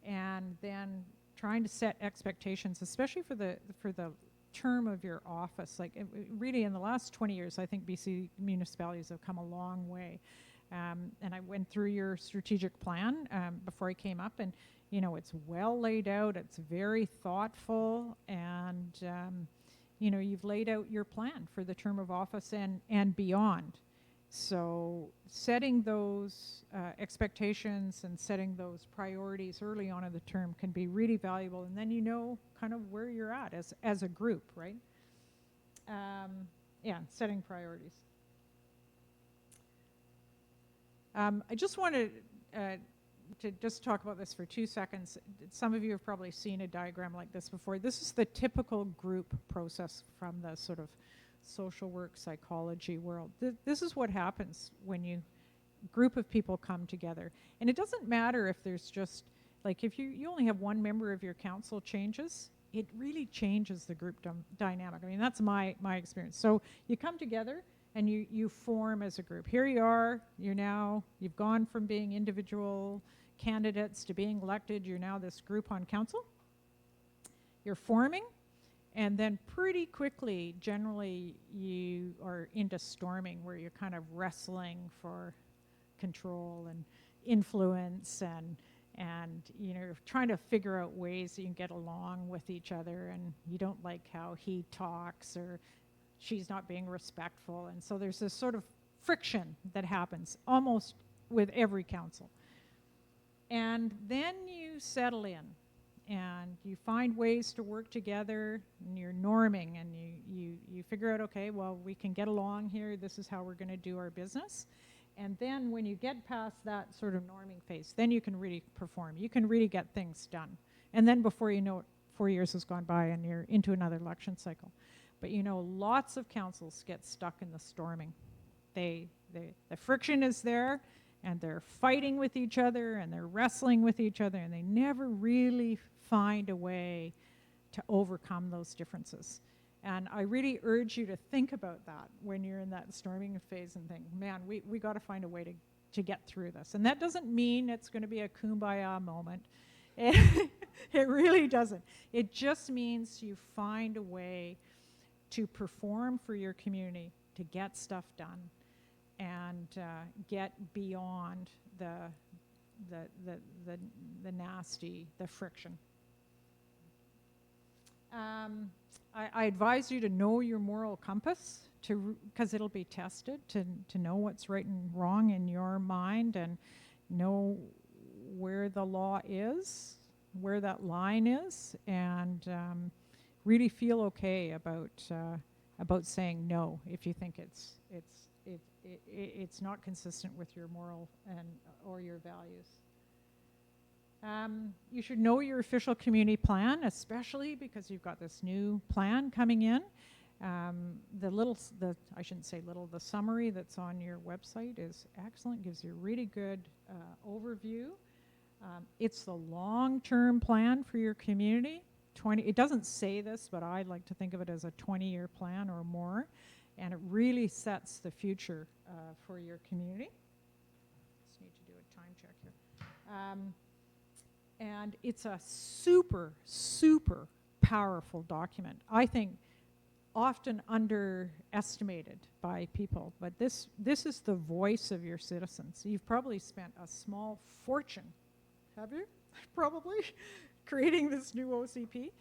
And then trying to set expectations, especially for the term of your office. Like really in the last 20 years, I think BC municipalities have come a long way. And went through your strategic plan before I came up, and it's well laid out. It's very thoughtful, and you've laid out your plan for the term of office and beyond. So setting those expectations and setting those priorities early on in the term can be really valuable, and then kind of where you're at as a group, right? Setting priorities. I just wanted to just talk about this for 2 seconds. Some of you have probably seen a diagram like this before. This is the typical group process from the sort of social work psychology world. This is what happens when a group of people come together. And it doesn't matter if there's just, like if you only have one member of your council changes, it really changes the group dynamic. I mean, that's my experience. So you come together and you form as a group. Here you are, you've gone from being individual candidates to being elected. You're now this group on council. You're forming, and then pretty quickly, generally, you are into storming, where you're kind of wrestling for control and influence, and trying to figure out ways that you can get along with each other, and you don't like how he talks or she's not being respectful. And so there's this sort of friction that happens almost with every council. And then you settle in and you find ways to work together, and you're norming, and you figure out, okay, well, we can get along here. This is how we're going to do our business. And then when you get past that sort of norming phase, then you can really perform. You can really get things done. And then before you know it, 4 years has gone by and you're into another election cycle. But lots of councils get stuck in the storming. The friction is there, and they're fighting with each other, and they're wrestling with each other, and they never really find a way to overcome those differences. And I really urge you to think about that when you're in that storming phase and think, man, we got to find a way to get through this. And that doesn't mean it's going to be a kumbaya moment. It really doesn't. It just means you find a way to perform for your community, to get stuff done, and get beyond the nasty, the friction. I advise you to know your moral compass, because it'll be tested, to know what's right and wrong in your mind, and know where the law is, where that line is, and really feel okay about saying no if you think it's not consistent with your moral or your values. You should know your official community plan, especially because you've got this new plan coming in. The summary that's on your website is excellent, gives you a really good overview. It's the long-term plan for your community. It doesn't say this, but I like to think of it as a 20-year plan or more, and it really sets the future for your community. Just need to do a time check here. And it's a super, super powerful document. I think often underestimated by people, but this is the voice of your citizens. You've probably spent a small fortune, have you? Probably, creating this new OCP,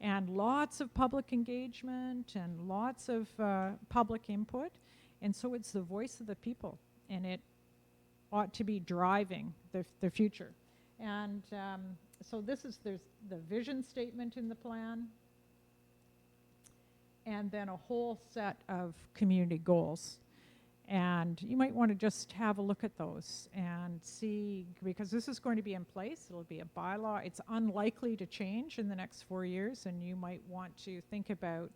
and lots of public engagement and lots of public input, and so it's the voice of the people, and it ought to be driving the future. And so there's the vision statement in the plan, and then a whole set of community goals. And you might want to just have a look at those and see, because this is going to be in place. It'll be a bylaw. It's unlikely to change in the next 4 years, and you might want to think about,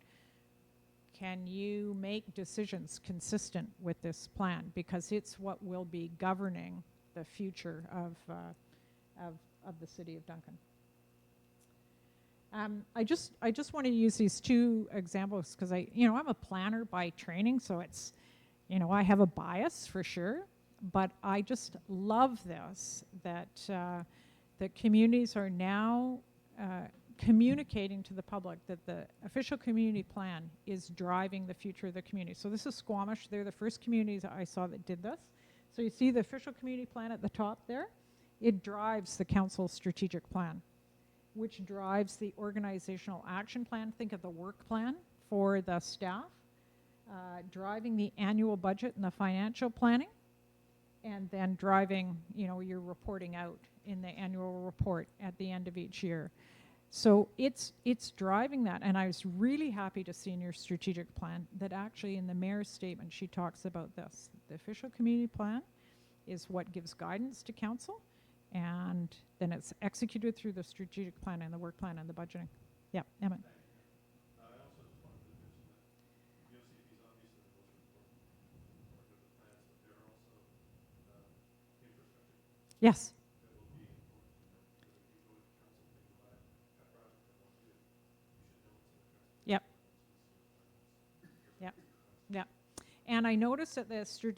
can you make decisions consistent with this plan? Because it's what will be governing the future of the city of Duncan. I just want to use these two examples because I'm a planner by training, so it's, I have a bias for sure, but I just love this, that communities are now communicating to the public that the official community plan is driving the future of the community. So this is Squamish. They're the first communities I saw that did this. So you see the official community plan at the top there? It drives the council's strategic plan, which drives the organizational action plan. Think of the work plan for the staff, driving the annual budget and the financial planning, and then driving, your reporting out in the annual report at the end of each year. So it's driving that, and I was really happy to see in your strategic plan that actually in the mayor's statement she talks about this. The official community plan is what gives guidance to council, and then it's executed through the strategic plan and the work plan and the budgeting. Yeah, Emmett. I also just wanted to mention that UCP is obviously the most important part of the plans, but there are also infrastructure Yes. that will be important to know. Because if you go to council and think about a project that won't do, you should know it's in the transportation. Yep. Yep. Yep. And I noticed that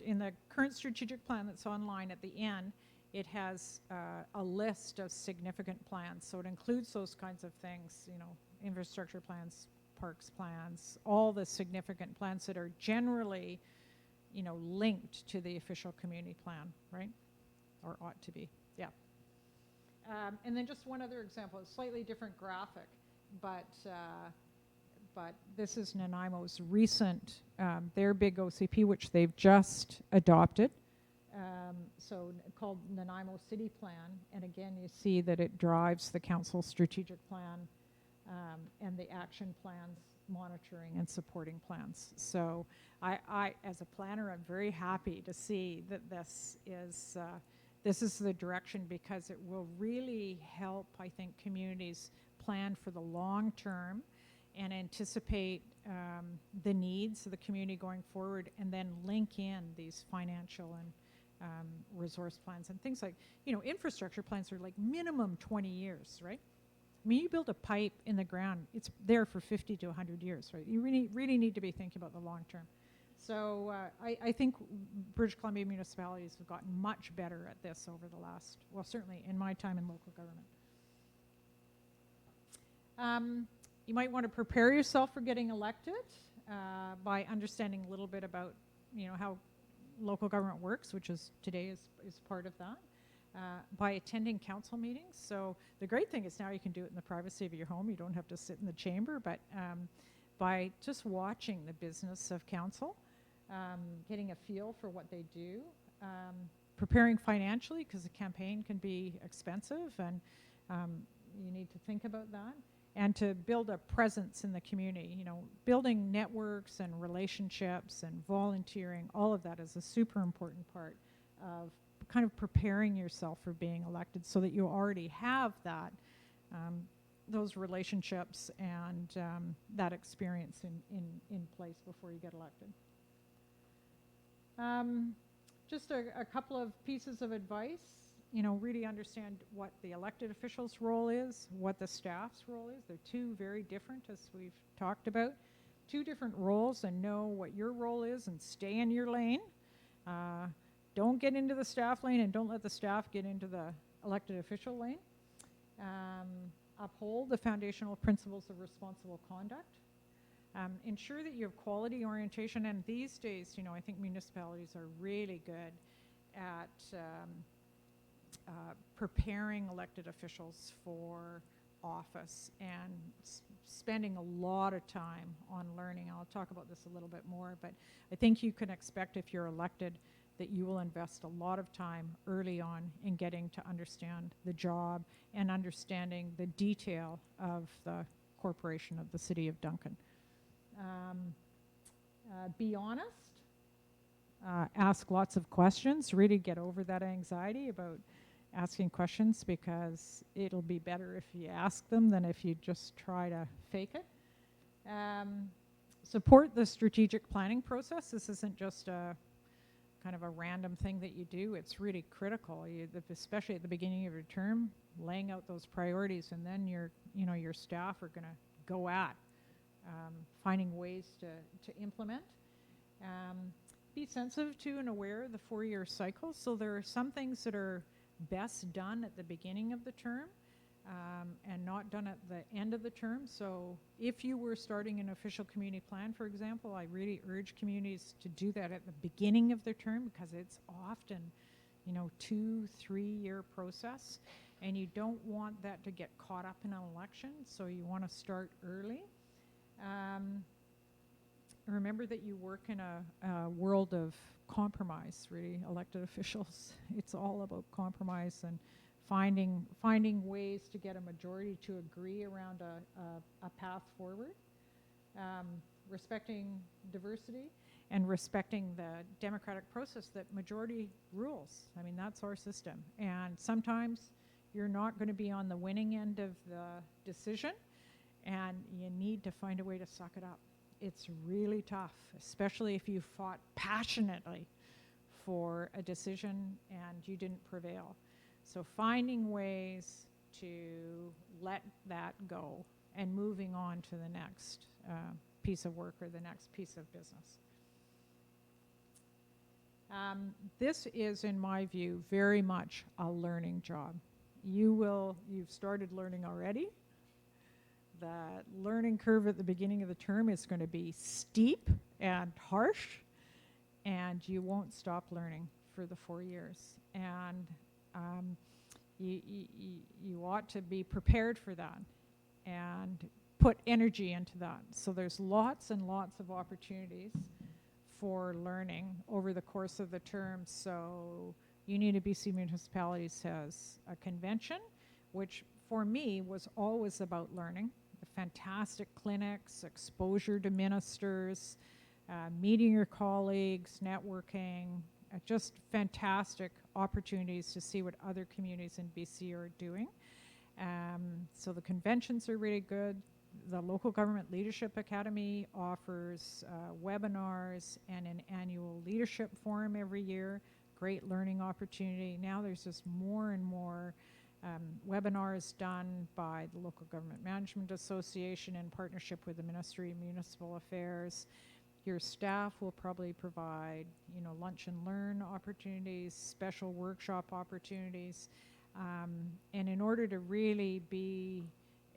in the current strategic plan that's online at the end, it has a list of significant plans. So it includes those kinds of things, infrastructure plans, parks plans, all the significant plans that are generally, linked to the official community plan, right? Or ought to be, yeah. And then just one other example, a slightly different graphic, but this is Nanaimo's recent, their big OCP, which they've just adopted. So called Nanaimo City Plan, and again you see that it drives the council's strategic plan and the action plans, monitoring and supporting plans. So I as a planner, I'm very happy to see that this is the direction, because it will really help, I think, communities plan for the long term and anticipate the needs of the community going forward, and then link in these financial and resource plans and things like, infrastructure plans are like minimum 20 years, right? I mean, you build a pipe in the ground, it's there for 50 to 100 years, right? You really need to be thinking about the long term. So I think British Columbia municipalities have gotten much better at this over the last, well, certainly in my time in local government. You might want to prepare yourself for getting elected by understanding a little bit about, how local government works, which is today is part of that, by attending council meetings. So the great thing is now you can do it in the privacy of your home. You don't have to sit in the chamber, but by just watching the business of council, getting a feel for what they do, preparing financially, because the campaign can be expensive, and you need to think about that, and to build a presence in the community. Building networks and relationships and volunteering, all of that is a super important part of kind of preparing yourself for being elected, so that you already have that, those relationships and that experience in place before you get elected. Just a couple of pieces of advice. Really understand what the elected official's role is, what the staff's role is. They're two very different, as we've talked about. Two different roles, and know what your role is and stay in your lane. Don't get into the staff lane, and don't let the staff get into the elected official lane. Uphold the foundational principles of responsible conduct. Ensure that you have quality orientation, and these days, I think municipalities are really good at preparing elected officials for office and spending a lot of time on learning. I'll talk about this a little bit more, but I think you can expect, if you're elected, that you will invest a lot of time early on in getting to understand the job and understanding the detail of the corporation of the City of Duncan. Be honest. Ask lots of questions. Really get over that anxiety about asking questions, because it'll be better if you ask them than if you just try to fake it. Support the strategic planning process. This isn't just a kind of a random thing that you do. It's really critical, especially at the beginning of your term, laying out those priorities, and then your staff are going to go at finding ways to implement. Be sensitive to and aware of the 4-year cycle. So there are some things that are best done at the beginning of the term, and not done at the end of the term. So if you were starting an official community plan, for example, I really urge communities to do that at the beginning of their term, because it's often, 2-3 year process, and you don't want that to get caught up in an election, so you want to start early. Remember that you work in a world of compromise, really, elected officials. It's all about compromise and finding ways to get a majority to agree around a path forward, respecting diversity and respecting the democratic process that majority rules. I mean, that's our system. And sometimes you're not going to be on the winning end of the decision, and you need to find a way to suck it up. It's really tough, especially if you fought passionately for a decision and you didn't prevail. So finding ways to let that go and moving on to the next piece of work or the next piece of business. This is, in my view, very much a learning job. You've started learning already. The learning curve at the beginning of the term is going to be steep and harsh, and you won't stop learning for the 4 years. And you ought to be prepared for that and put energy into that. So there's lots and lots of opportunities for learning over the course of the term. So Union of BC Municipalities has a convention, which for me was always about learning. Fantastic clinics, exposure to ministers, meeting your colleagues, networking, just fantastic opportunities to see what other communities in BC are doing. So the conventions are really good. The Local Government Leadership Academy offers webinars and an annual leadership forum every year. Great learning opportunity. Now there's just more and more webinars done by the Local Government Management Association in partnership with the Ministry of Municipal Affairs. Your staff will probably provide, lunch and learn opportunities, special workshop opportunities. And in order to really be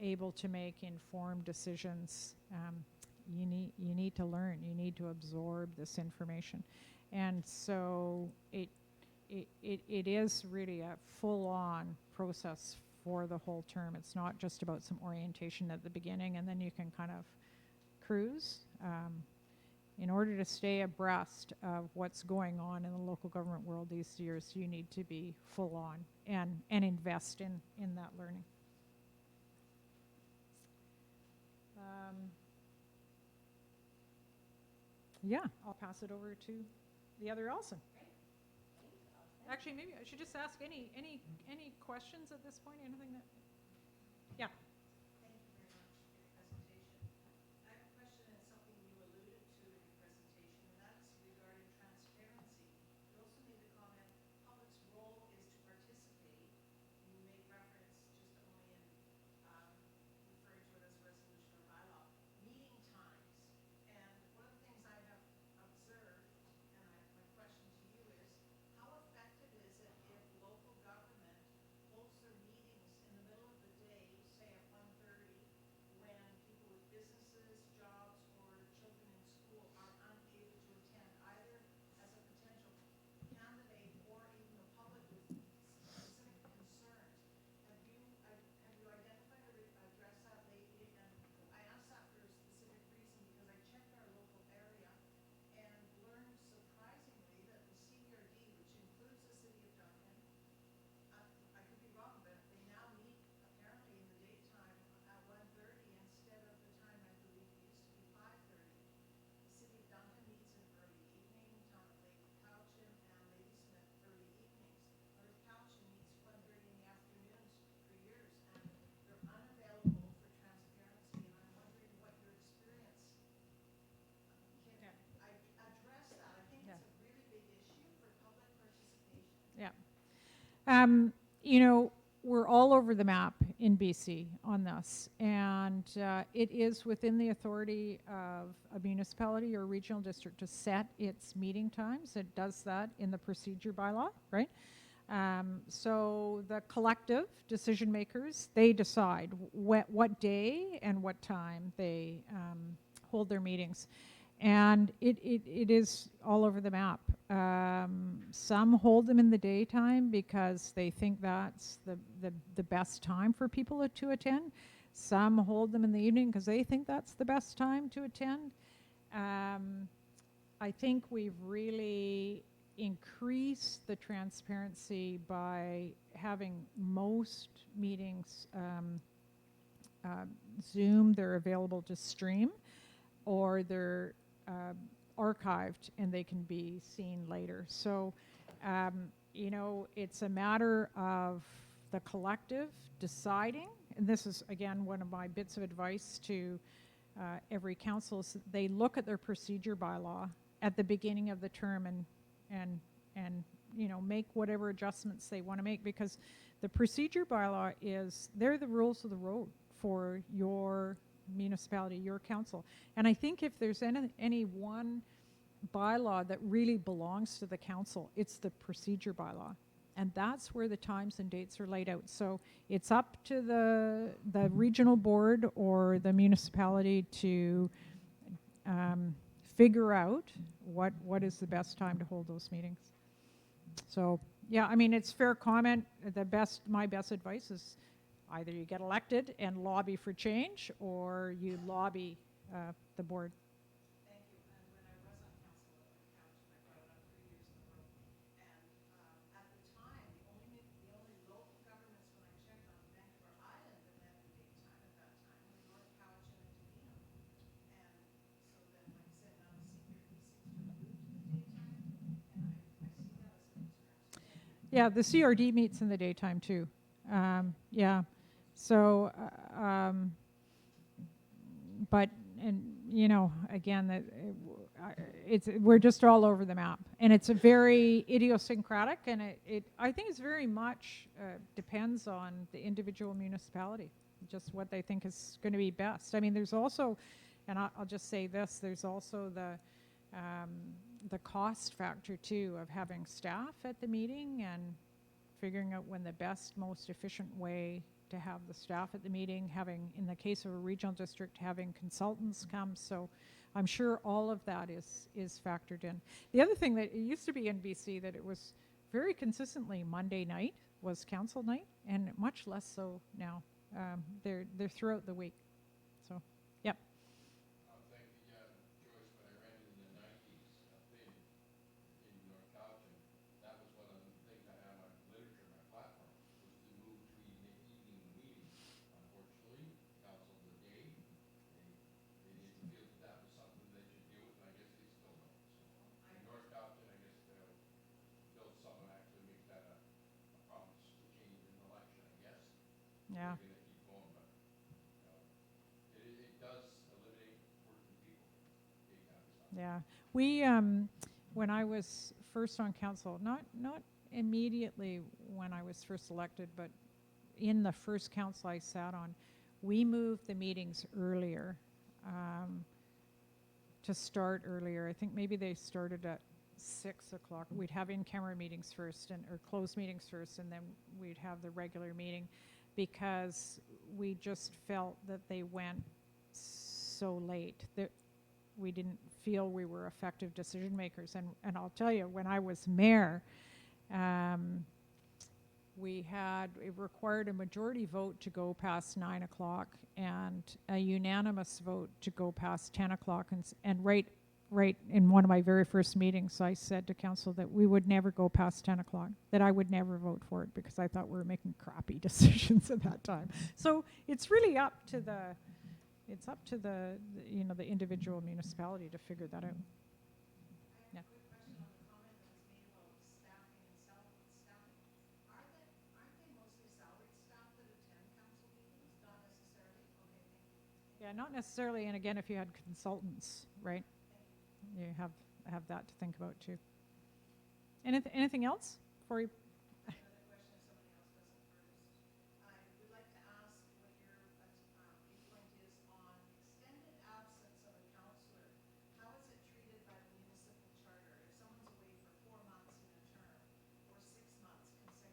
able to make informed decisions, you need to learn. You need to absorb this information. And so it is really a full-on process for the whole term. It's not just about some orientation at the beginning and then you can kind of cruise. In order to stay abreast of what's going on in the local government world these years, you need to be full-on and invest in that learning. Yeah, I'll pass it over to the other Elson. Actually, maybe I should just ask any questions at this point? Anything that? Yeah. Thank you very much for your presentation. I have a question and something you alluded to in your presentation, and that's regarding transparency. You also made the comment, public's role is to participate, and you made reference just only in referring to it as a resolution or bylaw, meeting times. And one of the things I have observed, and my question to you is, how effective is it if local government holds their meetings in the middle of the day, say at 1:30, when people with businesses, jobs, or children in school are unable to attend, either as a potential candidate or even the public with specific concerns? Have you identified or addressed that lately? And I ask that for a specific reason because I checked our local area and learned surprisingly that the CBRD, which includes the city of Duncan, I could be wrong, but they now meet apparently in the daytime at 1:30 instead of the time I believe it used to be 5:30. The city of Duncan meets in early evening, town of Lake Cowichan and Ladysmith early evenings. North Cowichan meets 1:30 in the afternoons for years, and they're unavailable for transparency. And I'm wondering what your experience can address that. I think it's a really big issue for public participation. Yeah. We're all over the map in BC on this, and it is within the authority of a municipality or regional district to set its meeting times. It does that in the procedure bylaw, right? So the collective decision makers, they decide what day and what time they hold their meetings. And it is all over the map. Some hold them in the daytime because they think that's the best time for people to attend. Some hold them in the evening because they think that's the best time to attend. I think we've really increased the transparency by having most meetings Zoom. They're available to stream, or they're archived and they can be seen later. So, you know, it's a matter of the collective deciding, and this is, again, one of my bits of advice to every council, is they look at their procedure bylaw at the beginning of the term and you know, make whatever adjustments they want to make, because the procedure bylaw they're the rules of the road for your municipality, your council. And I think if there's any one bylaw that really belongs to the council, it's the procedure bylaw. And that's where the times and dates are laid out. So it's up to the regional board or the municipality to figure out what is the best time to hold those meetings. So yeah, I mean, it's fair comment. My best advice is either you get elected and lobby for change, or you lobby the board. Thank you. And when I was on council at White Couch, and I brought it up 3 years in a row, and at the time, the only local governments when I checked on Vancouver Island that met in daytime at that time were North Couch and Davina. And so then, like I said, now the CRD seems to have moved to the daytime, and I see that as a concern. Yeah, the CRD meets in the daytime too. Yeah. So, but, and you know, again, we're just all over the map, and it's a very idiosyncratic, and I think it's very much depends on the individual municipality, just what they think is going to be best. I mean, there's also, and I'll just say this, there's also the cost factor too of having staff at the meeting and figuring out when the best, most efficient way to have the staff at the meeting, having, in the case of a regional district, having consultants come. So I'm sure all of that is factored in. The other thing that it used to be in BC that it was very consistently Monday night was council night, and much less so now. They're throughout the week. So, yep. Thank you, Joyce. When I ran in the 90s up in North Carolton, that was one of the things I had on literature, my platform, was to move to evening meetings. Unfortunately, council of the day, they didn't feel that was something they should deal with, and I guess they still don't. So in North Carolton, I guess they'll build something that actually makes that a promise to change in an election, I guess. Yeah. Maybe they keep going, but it does eliminate working people. Daytime stuff. Yeah, we when I was first on council, not immediately when I was first elected, but in the first council I sat on, we moved the meetings earlier, to start earlier. I think maybe they started at 6 o'clock. We'd have in-camera meetings first, or closed meetings first, and then we'd have the regular meeting, because we just felt that they went so late that we didn't feel we were effective decision makers. And I'll tell you, when I was mayor, it required a majority vote to go past 9 o'clock and a unanimous vote to go past 10 o'clock. And right in one of my very first meetings, I said to council that we would never go past 10 o'clock, that I would never vote for it, because I thought we were making crappy decisions at that time. So it's really up to the you know, the individual municipality to figure that out. I have a quick question on the comment that was made about staffing and staffing. Aren't they mostly salaried staff that attend council meetings? Not necessarily? Okay, thank you. Yeah, not necessarily. And again, if you had consultants, right, you have that to think about too. Anything else before you? Another question if somebody else doesn't first. I would like to ask what your viewpoint is on extended absence of a counselor. How is it treated by the municipal charter? If someone's away for 4 months in a term, or 6 months consecutive,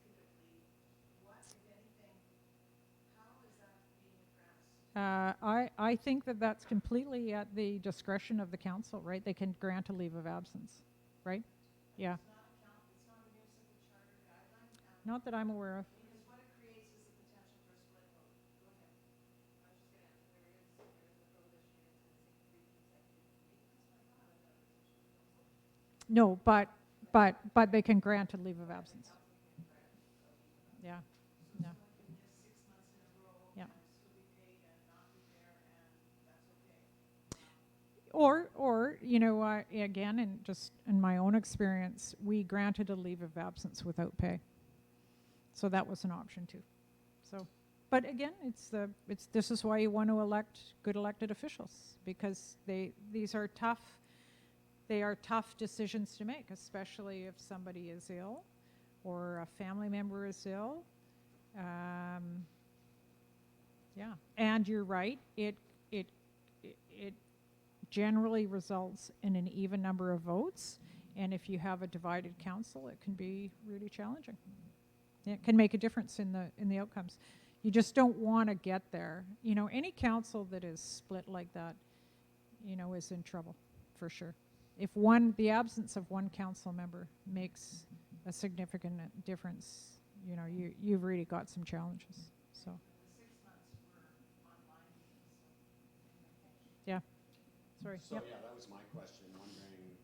I think that that's completely at the discretion of the council, right? They can grant a leave of absence, right? Yeah. It's not a municipal charter guideline, Not that I'm aware of. because what it creates is the potential for a split vote. Go ahead. I was just gonna, there is a prohibition here, it's gonna say 3 consecutive meetings. That's what I thought. I thought it was a split vote. No, but they can grant a leave of absence. Yeah. So Yeah. someone can miss 6 months in a row Yeah. and still be paid and not be there, and that's okay. Or you know, again, and just in my own experience, we granted a leave of absence without pay, so that was an option too. So, but again, this is why you want to elect good elected officials, because these are tough. They are tough decisions to make, especially if somebody is ill, or a family member is ill. Yeah, and you're right. It generally results in an even number of votes, and if you have a divided council, it can be really challenging. It can make a difference in the outcomes. You just don't want to get there. You know, any council that is split like that, you know, is in trouble for sure. If the absence of one council member makes a significant difference, you know, you've really got some challenges. So. The 6 months were online meetings, so anyway. Yeah. Sorry. So, Yep. yeah, that was my question, wondering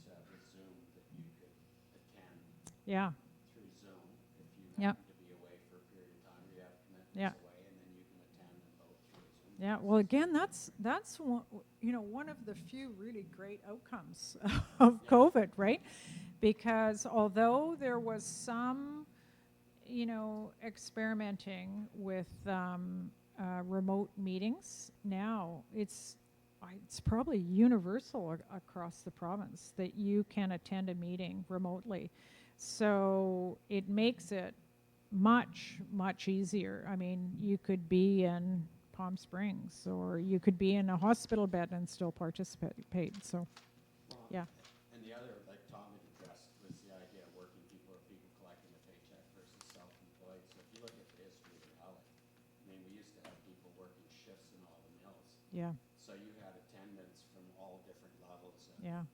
that with Zoom, that you could attend Yeah. through Zoom if you Yep. happen to be away for a period of time, or you have commitments Yeah. away, and then you can attend and vote through Zoom. Yeah, well, again, that's one, you know, one of the few really great outcomes of COVID, right? Because although there was some, you know, experimenting with remote meetings, now it's probably universal across the province that you can attend a meeting remotely. So it makes it much, much easier. I mean, you could be in Palm Springs, or you could be in a hospital bed and still participate. So, Well, yeah. And the other, like Tom had addressed, was the idea of working people or people collecting a paycheck versus self-employed. So if you look at the history of Alec, I mean, we used to have people working shifts in all the mills. Yeah, So you had attendance from all different levels of yeah,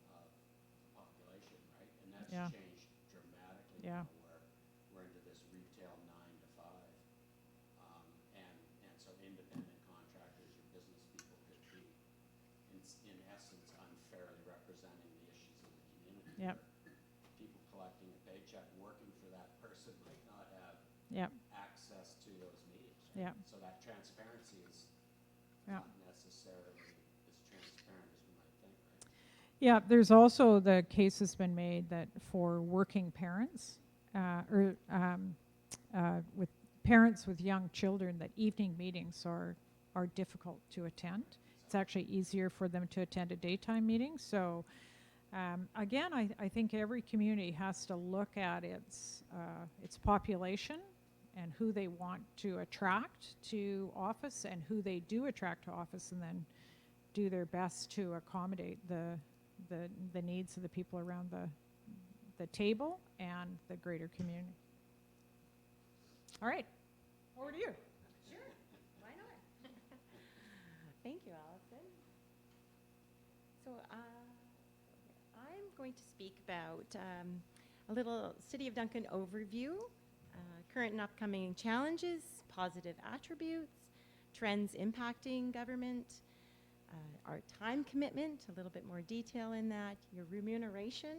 population, right? And that's Yeah. changed dramatically Yeah. now, where we're into this retail 9 to 5. And so independent contractors or business people could be, in essence, unfairly representing the issues of the community. Yep. where People collecting a paycheck, working for that person might not have yeah, access to those meetings. Right? yeah, So that transparency is yeah. not necessarily as transparent as we might think, right? Yeah, there's also the case has been made that for working parents, with parents with young children, that evening meetings are difficult to attend. It's actually easier for them to attend a daytime meeting. So again, I think every community has to look at its population and who they want to attract to office, and who they do attract to office, and then do their best to accommodate the needs of the people around the table and the greater community. All right, over to you. Sure, why not? Thank you, Allison. So I'm going to speak about a little City of Duncan overview, current and upcoming challenges, positive attributes, trends impacting government, our time commitment, a little bit more detail in that, your remuneration,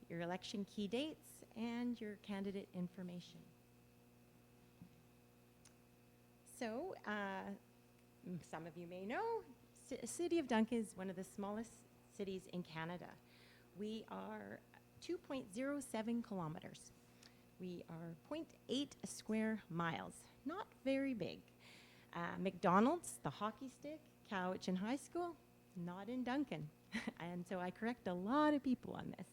your election key dates, and your candidate information. So, some of you may know, City of Duncan is one of the smallest cities in Canada. We are 2.07 kilometers. We are 0.8 square miles, not very big. McDonald's, the hockey stick, Cowichan High School, not in Duncan. And so I correct a lot of people on this.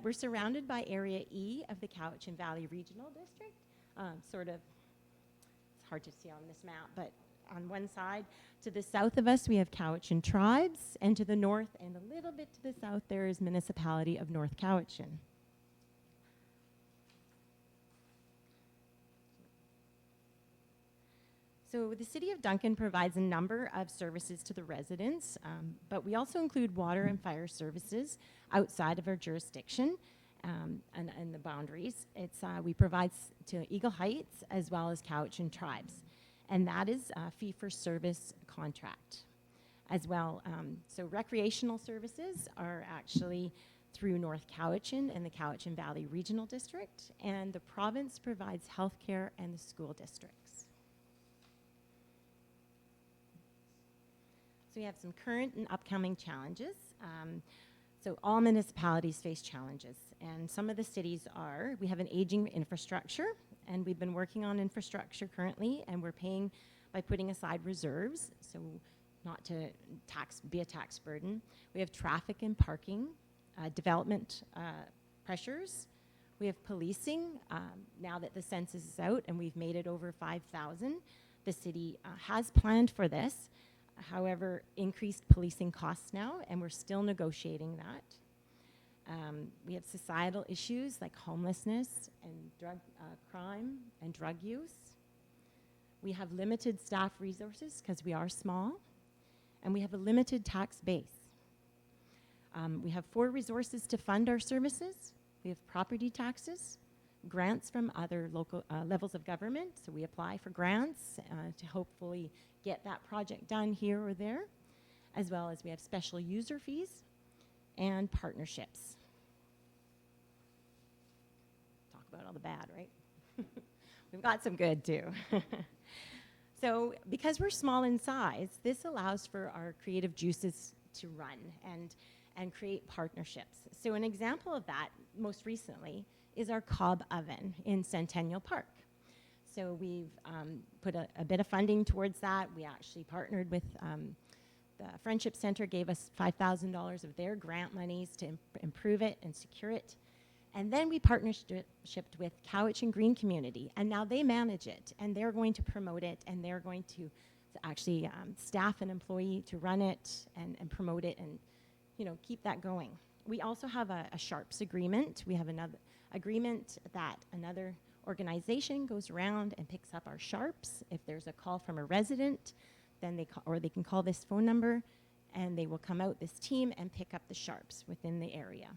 We're surrounded by Area E of the Cowichan Valley Regional District. It's hard to see on this map, but on one side, to the south of us, we have Cowichan Tribes, and to the north and a little bit to the south, there is Municipality of North Cowichan. So the City of Duncan provides a number of services to the residents, but we also include water and fire services outside of our jurisdiction and the boundaries. We provide to Eagle Heights as well as Cowichan tribes, and that is a fee-for-service contract as well. So recreational services are actually through North Cowichan and the Cowichan Valley Regional District, and the province provides healthcare and the school districts. So we have some current and upcoming challenges. So all municipalities face challenges, and some of the cities are, we have an aging infrastructure, and we've been working on infrastructure currently, and we're paying by putting aside reserves, so not to be a tax burden. We have traffic and parking, development pressures. We have policing. Now that the census is out and we've made it over 5,000, the city has planned for this. However, increased policing costs now, and we're still negotiating that. We have societal issues like homelessness and drug crime and drug use. We have limited staff resources because we are small, and we have a limited tax base. We have 4 resources to fund our services. We have property taxes, grants from other local levels of government, so we apply for grants to hopefully get that project done here or there, as well as we have special user fees and partnerships. Talk about all the bad, right? We've got some good too. So because we're small in size, this allows for our creative juices to run and create partnerships. So an example of that, most recently, is our cob oven in Centennial Park. So we've put a bit of funding towards that. We actually partnered with the Friendship Center, gave us $5,000 of their grant monies to improve it and secure it. And then we partnershiped with Cowichan Green Community, and now they manage it, and they're going to promote it, and they're going to actually staff an employee to run it and promote it and, you know, keep that going. We also have a Sharps agreement. We have another agreement that another organization goes around and picks up our Sharps. If there's a call from a resident, then they can call this phone number, and they will come out, this team, and pick up the Sharps within the area.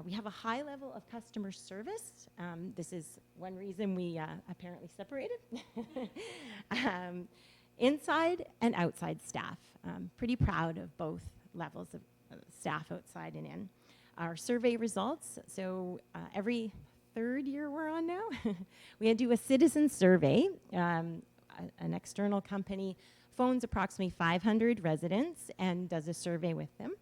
We have a high level of customer service. This is one reason we apparently separated. Inside and outside staff. Pretty proud of both levels of staff, outside and in. Our survey results, so every 3rd year we're on now, we do a citizen survey. An external company phones approximately 500 residents and does a survey with them.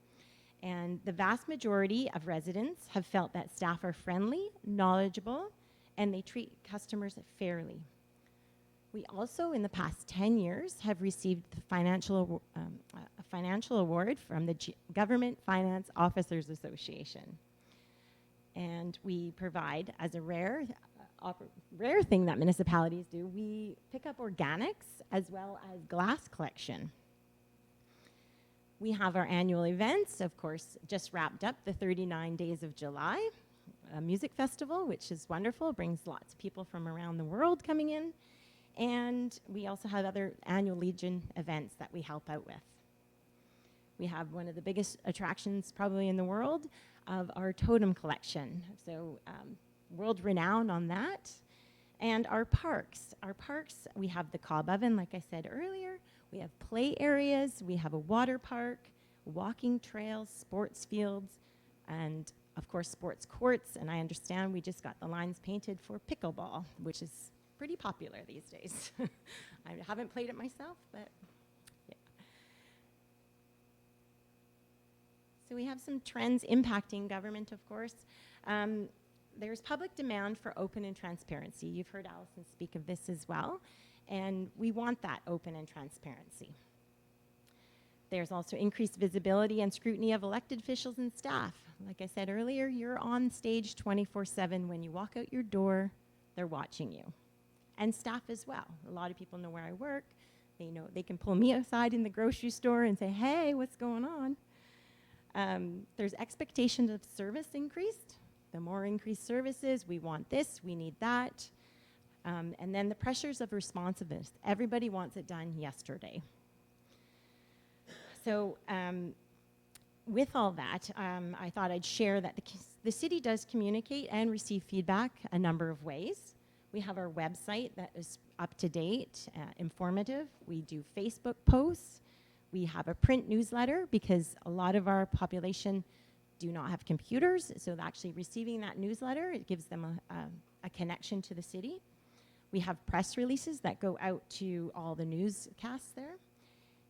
And the vast majority of residents have felt that staff are friendly, knowledgeable, and they treat customers fairly. We also, in the past 10 years, have received the a financial award from the Government Finance Officers Association. And we provide, as a rare thing that municipalities do, we pick up organics as well as glass collection. We have our annual events, of course, just wrapped up the 39 Days of July, a music festival, which is wonderful, brings lots of people from around the world coming in. And we also have other annual Legion events that we help out with. We have one of the biggest attractions probably in the world of our totem collection. So world renowned on that. And our parks, we have the cob oven, like I said earlier. We have play areas, we have a water park, walking trails, sports fields, and of course sports courts. And I understand we just got the lines painted for pickleball, which is pretty popular these days. I haven't played it myself, but yeah. So we have some trends impacting government, of course. There's public demand for open and transparency. You've heard Allison speak of this as well. And we want that open and transparency. There's also increased visibility and scrutiny of elected officials and staff. Like I said earlier, you're on stage 24/7. When you walk out your door, they're watching you. And staff as well. A lot of people know where I work. They know they can pull me aside in the grocery store and say, hey, what's going on? There's expectations of service increased. The more increased services, we want this, we need that. And then the pressures of responsiveness. Everybody wants it done yesterday. So with all that, I thought I'd share that the city does communicate and receive feedback a number of ways. We have our website that is up to date, informative. We do Facebook posts. We have a print newsletter because a lot of our population do not have computers. So actually receiving that newsletter, it gives them a connection to the city. We have press releases that go out to all the newscasts there.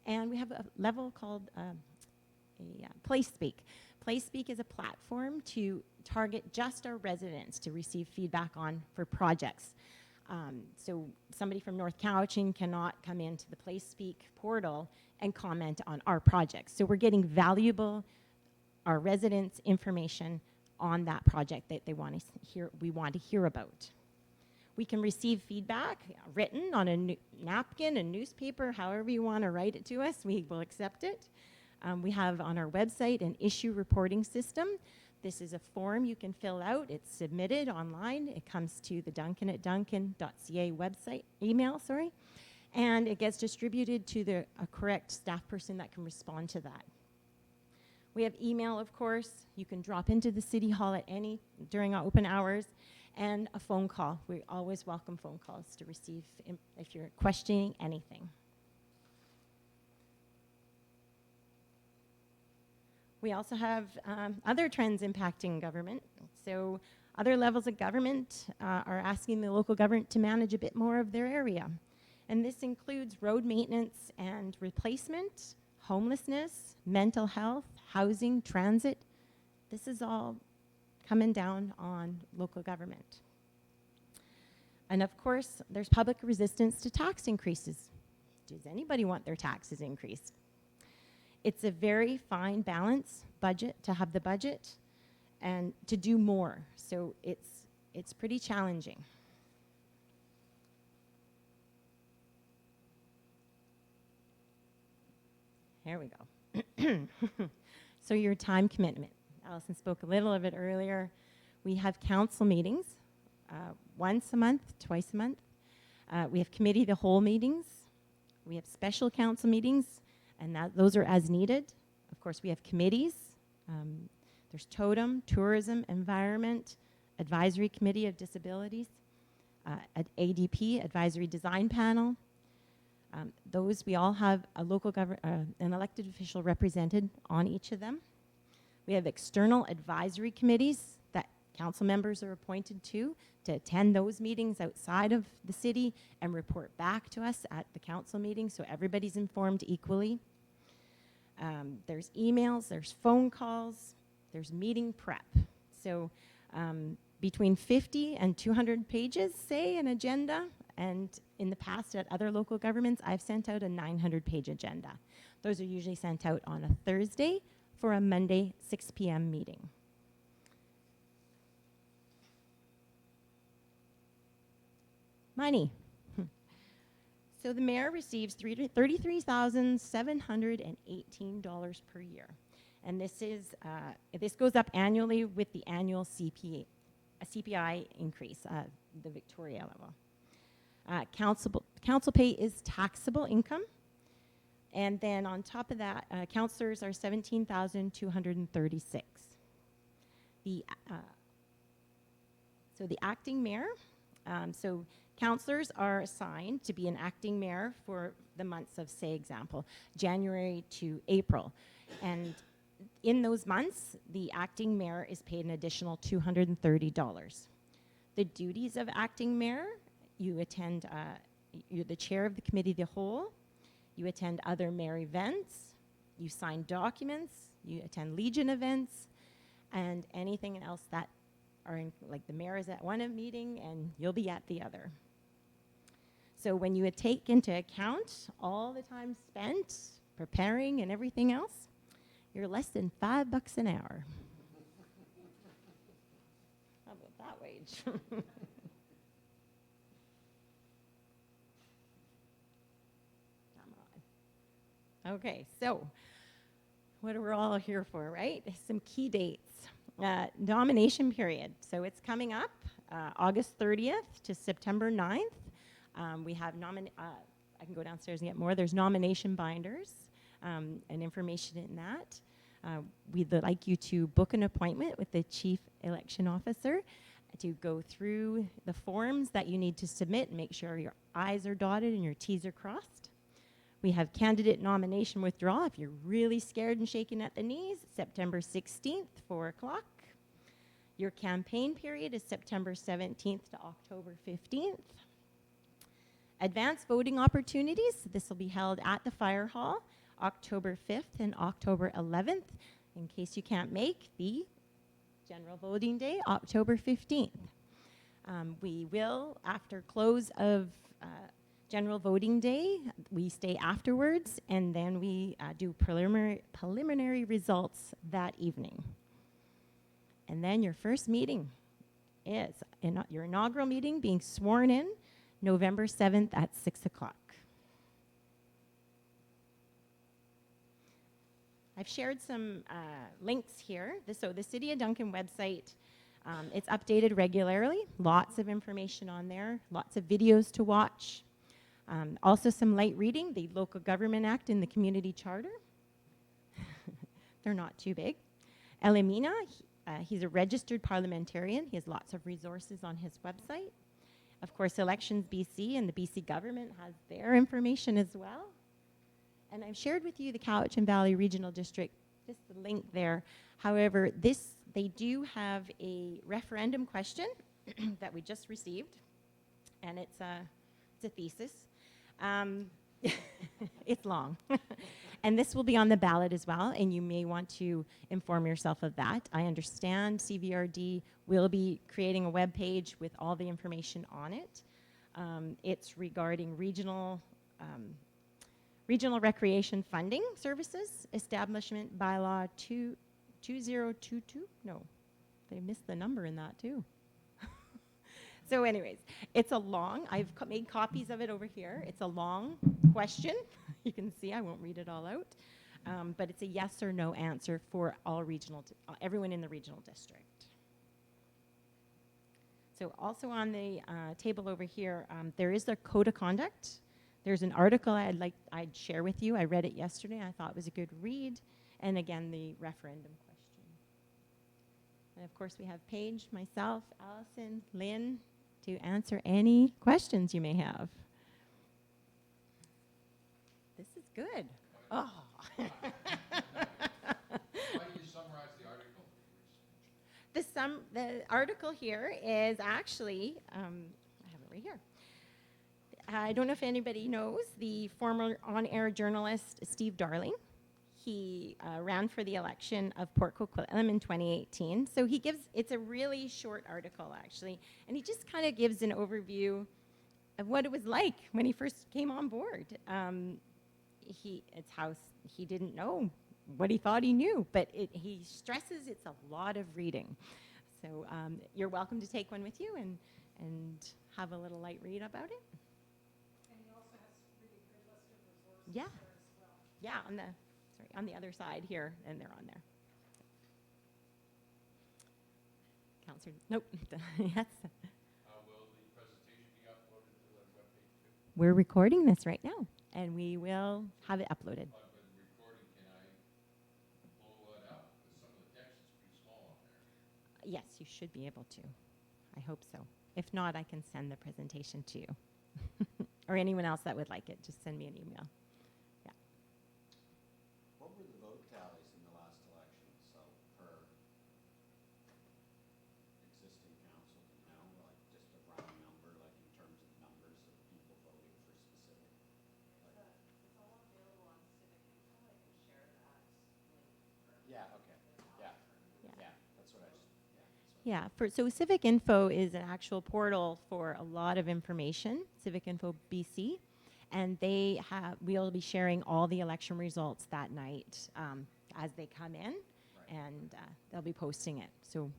And we have a level called PlaySpeak. PlaySpeak is a platform to target just our residents to receive feedback on for projects. So somebody from North Cowichan cannot come into the PlaySpeak portal and comment on our projects. So we're getting valuable, our residents' information on that project that they want to hear, we want to hear about. We can receive feedback written on a napkin, a newspaper, however you want to write it to us, we will accept it. We have on our website an issue reporting system. This is a form you can fill out. It's submitted online. It comes to the duncan@duncan.ca website, email, sorry, and it gets distributed to the correct staff person that can respond to that. We have email, of course. You can drop into the City Hall at during our open hours, and a phone call. We always welcome phone calls to receive if you're questioning anything. We also have other trends impacting government. So other levels of government are asking the local government to manage a bit more of their area. And this includes road maintenance and replacement, homelessness, mental health, housing, transit. This is all coming down on local government. And of course, there's public resistance to tax increases. Does anybody want their taxes increased? It's a very fine balance to have the budget and to do more. So it's pretty challenging. Here we go. So your time commitment. Allison spoke a little of it earlier. We have council meetings once a month, twice a month. We have committee of the whole meetings. We have special council meetings, and those are as needed. Of course, we have committees. There's Totem, Tourism, Environment, Advisory Committee of Disabilities, at ADP, Advisory Design Panel. Those, we all have a local an elected official represented on each of them. We have external advisory committees that council members are appointed to attend those meetings outside of the city and report back to us at the council meeting, so everybody's informed equally. There's emails, there's phone calls, there's meeting prep. So between 50 and 200 pages, say, an agenda, and in the past at other local governments, I've sent out a 900-page agenda. Those are usually sent out on a Thursday for a Monday 6 p.m. meeting. Money. So the mayor receives $33,718 per year. And this goes up annually with the annual CPI increase, the Victoria level. Council pay is taxable income. And then on top of that, councillors are $17,236. So the acting mayor, so councillors are assigned to be an acting mayor for the months of, say, example, January to April. And in those months, the acting mayor is paid an additional $230. The duties of acting mayor, you attend, you're the chair of the committee of the whole, you attend other mayor events, you sign documents, you attend Legion events, and anything else that are in, like the mayor is at one meeting and you'll be at the other. So when you take into account all the time spent preparing and everything else, you're less than $5 an hour. How about that wage? Okay, so what are we all here for, right? Some key dates. Nomination period. So it's coming up. August 30th to September 9th. We have I can go downstairs and get more. There's nomination binders and information in that. We'd like you to book an appointment with the Chief Election Officer to go through the forms that you need to submit and make sure your I's are dotted and your T's are crossed. We have candidate nomination withdrawal if you're really scared and shaking at the knees, September 16th, 4 o'clock. Your campaign period is September 17th to October 15th. Advanced voting opportunities, this will be held at the Fire Hall, October 5th and October 11th, in case you can't make the general voting day, October 15th. We will, after close of general voting day, we stay afterwards, and then we do preliminary results that evening. And then your first meeting is your inaugural meeting, being sworn in November 7th at 6 o'clock. I've shared some links here. So the City of Duncan website, it's updated regularly. Lots of information on there, lots of videos to watch. Also some light reading, the Local Government Act and the Community Charter. They're not too big. Elimina, he's a registered parliamentarian. He has lots of resources on his website. Of course, Elections BC and the BC government has their information as well. And I've shared with you the Cowichan Valley Regional District, just the link there. However, they do have a referendum question that we just received, and it's a thesis. It's long. And this will be on the ballot as well, and you may want to inform yourself of that. I understand CVRD will be creating a web page with all the information on it. It's regarding regional recreation funding services, establishment bylaw 2022. No, they missed the number in that too. So anyways, it's a long, I've made copies of it over here. It's a long question. You can see, I won't read it all out. But it's a yes or no answer for all everyone in the regional district. So also on the table over here, there is a code of conduct. There's an article I'd share with you. I read it yesterday. I thought it was a good read. And again, the referendum question. And of course, we have Paige, myself, Allison, Lynn, to answer any questions you may have. This is good. Oh. Why don't you summarize the article? The article here is actually, I have it right here. I don't know if anybody knows the former on-air journalist Steve Darling. He ran for the election of Port Coquitlam in 2018. So it's a really short article actually, and he just kind of gives an overview of what it was like when he first came on board. It's how he didn't know what he thought he knew, but he stresses it's a lot of reading. So you're welcome to take one with you and have a little light read about it. And he also has a really good list of resources Yeah. there as well. Yeah, on the other side here, and they're on there. Counselor, nope. Yes. Will the presentation be uploaded to the webpage too? We're recording this right now, and we will have it uploaded. But with the recording, can I blow it up? Because some of the text is pretty small on there. Yes, you should be able to. I hope so. If not, I can send the presentation to you. Or anyone else that would like it, just send me an email. Yeah. What were the vote tallies in the last election, so per existing council, do you know, like just a round number, like in terms of numbers of people voting for specific? Like, It's all available on Civic Info. I can share that link for. yeah, okay, yeah, Yeah. yeah, that's what I just, yeah. Yeah, so Civic Info is an actual portal for a lot of information, Civic Info BC, and we'll be sharing all the election results that night as they come in, and they'll be posting it. So,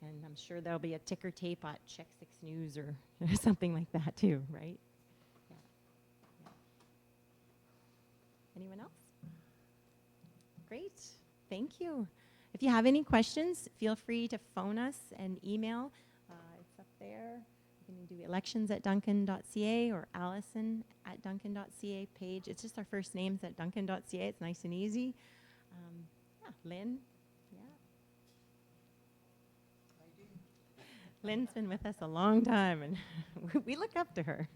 and I'm sure there'll be a ticker tape at Check 6 News or something like that too, right? Yeah. Yeah. Anyone else? Great, thank you. If you have any questions, feel free to phone us and email. It's up there. can do elections@duncan.ca or Allison@duncan.ca page. It's just our first names at duncan.ca. It's nice and easy. Yeah, Lynn. Yeah. Lynn's been with us a long time, and we look up to her.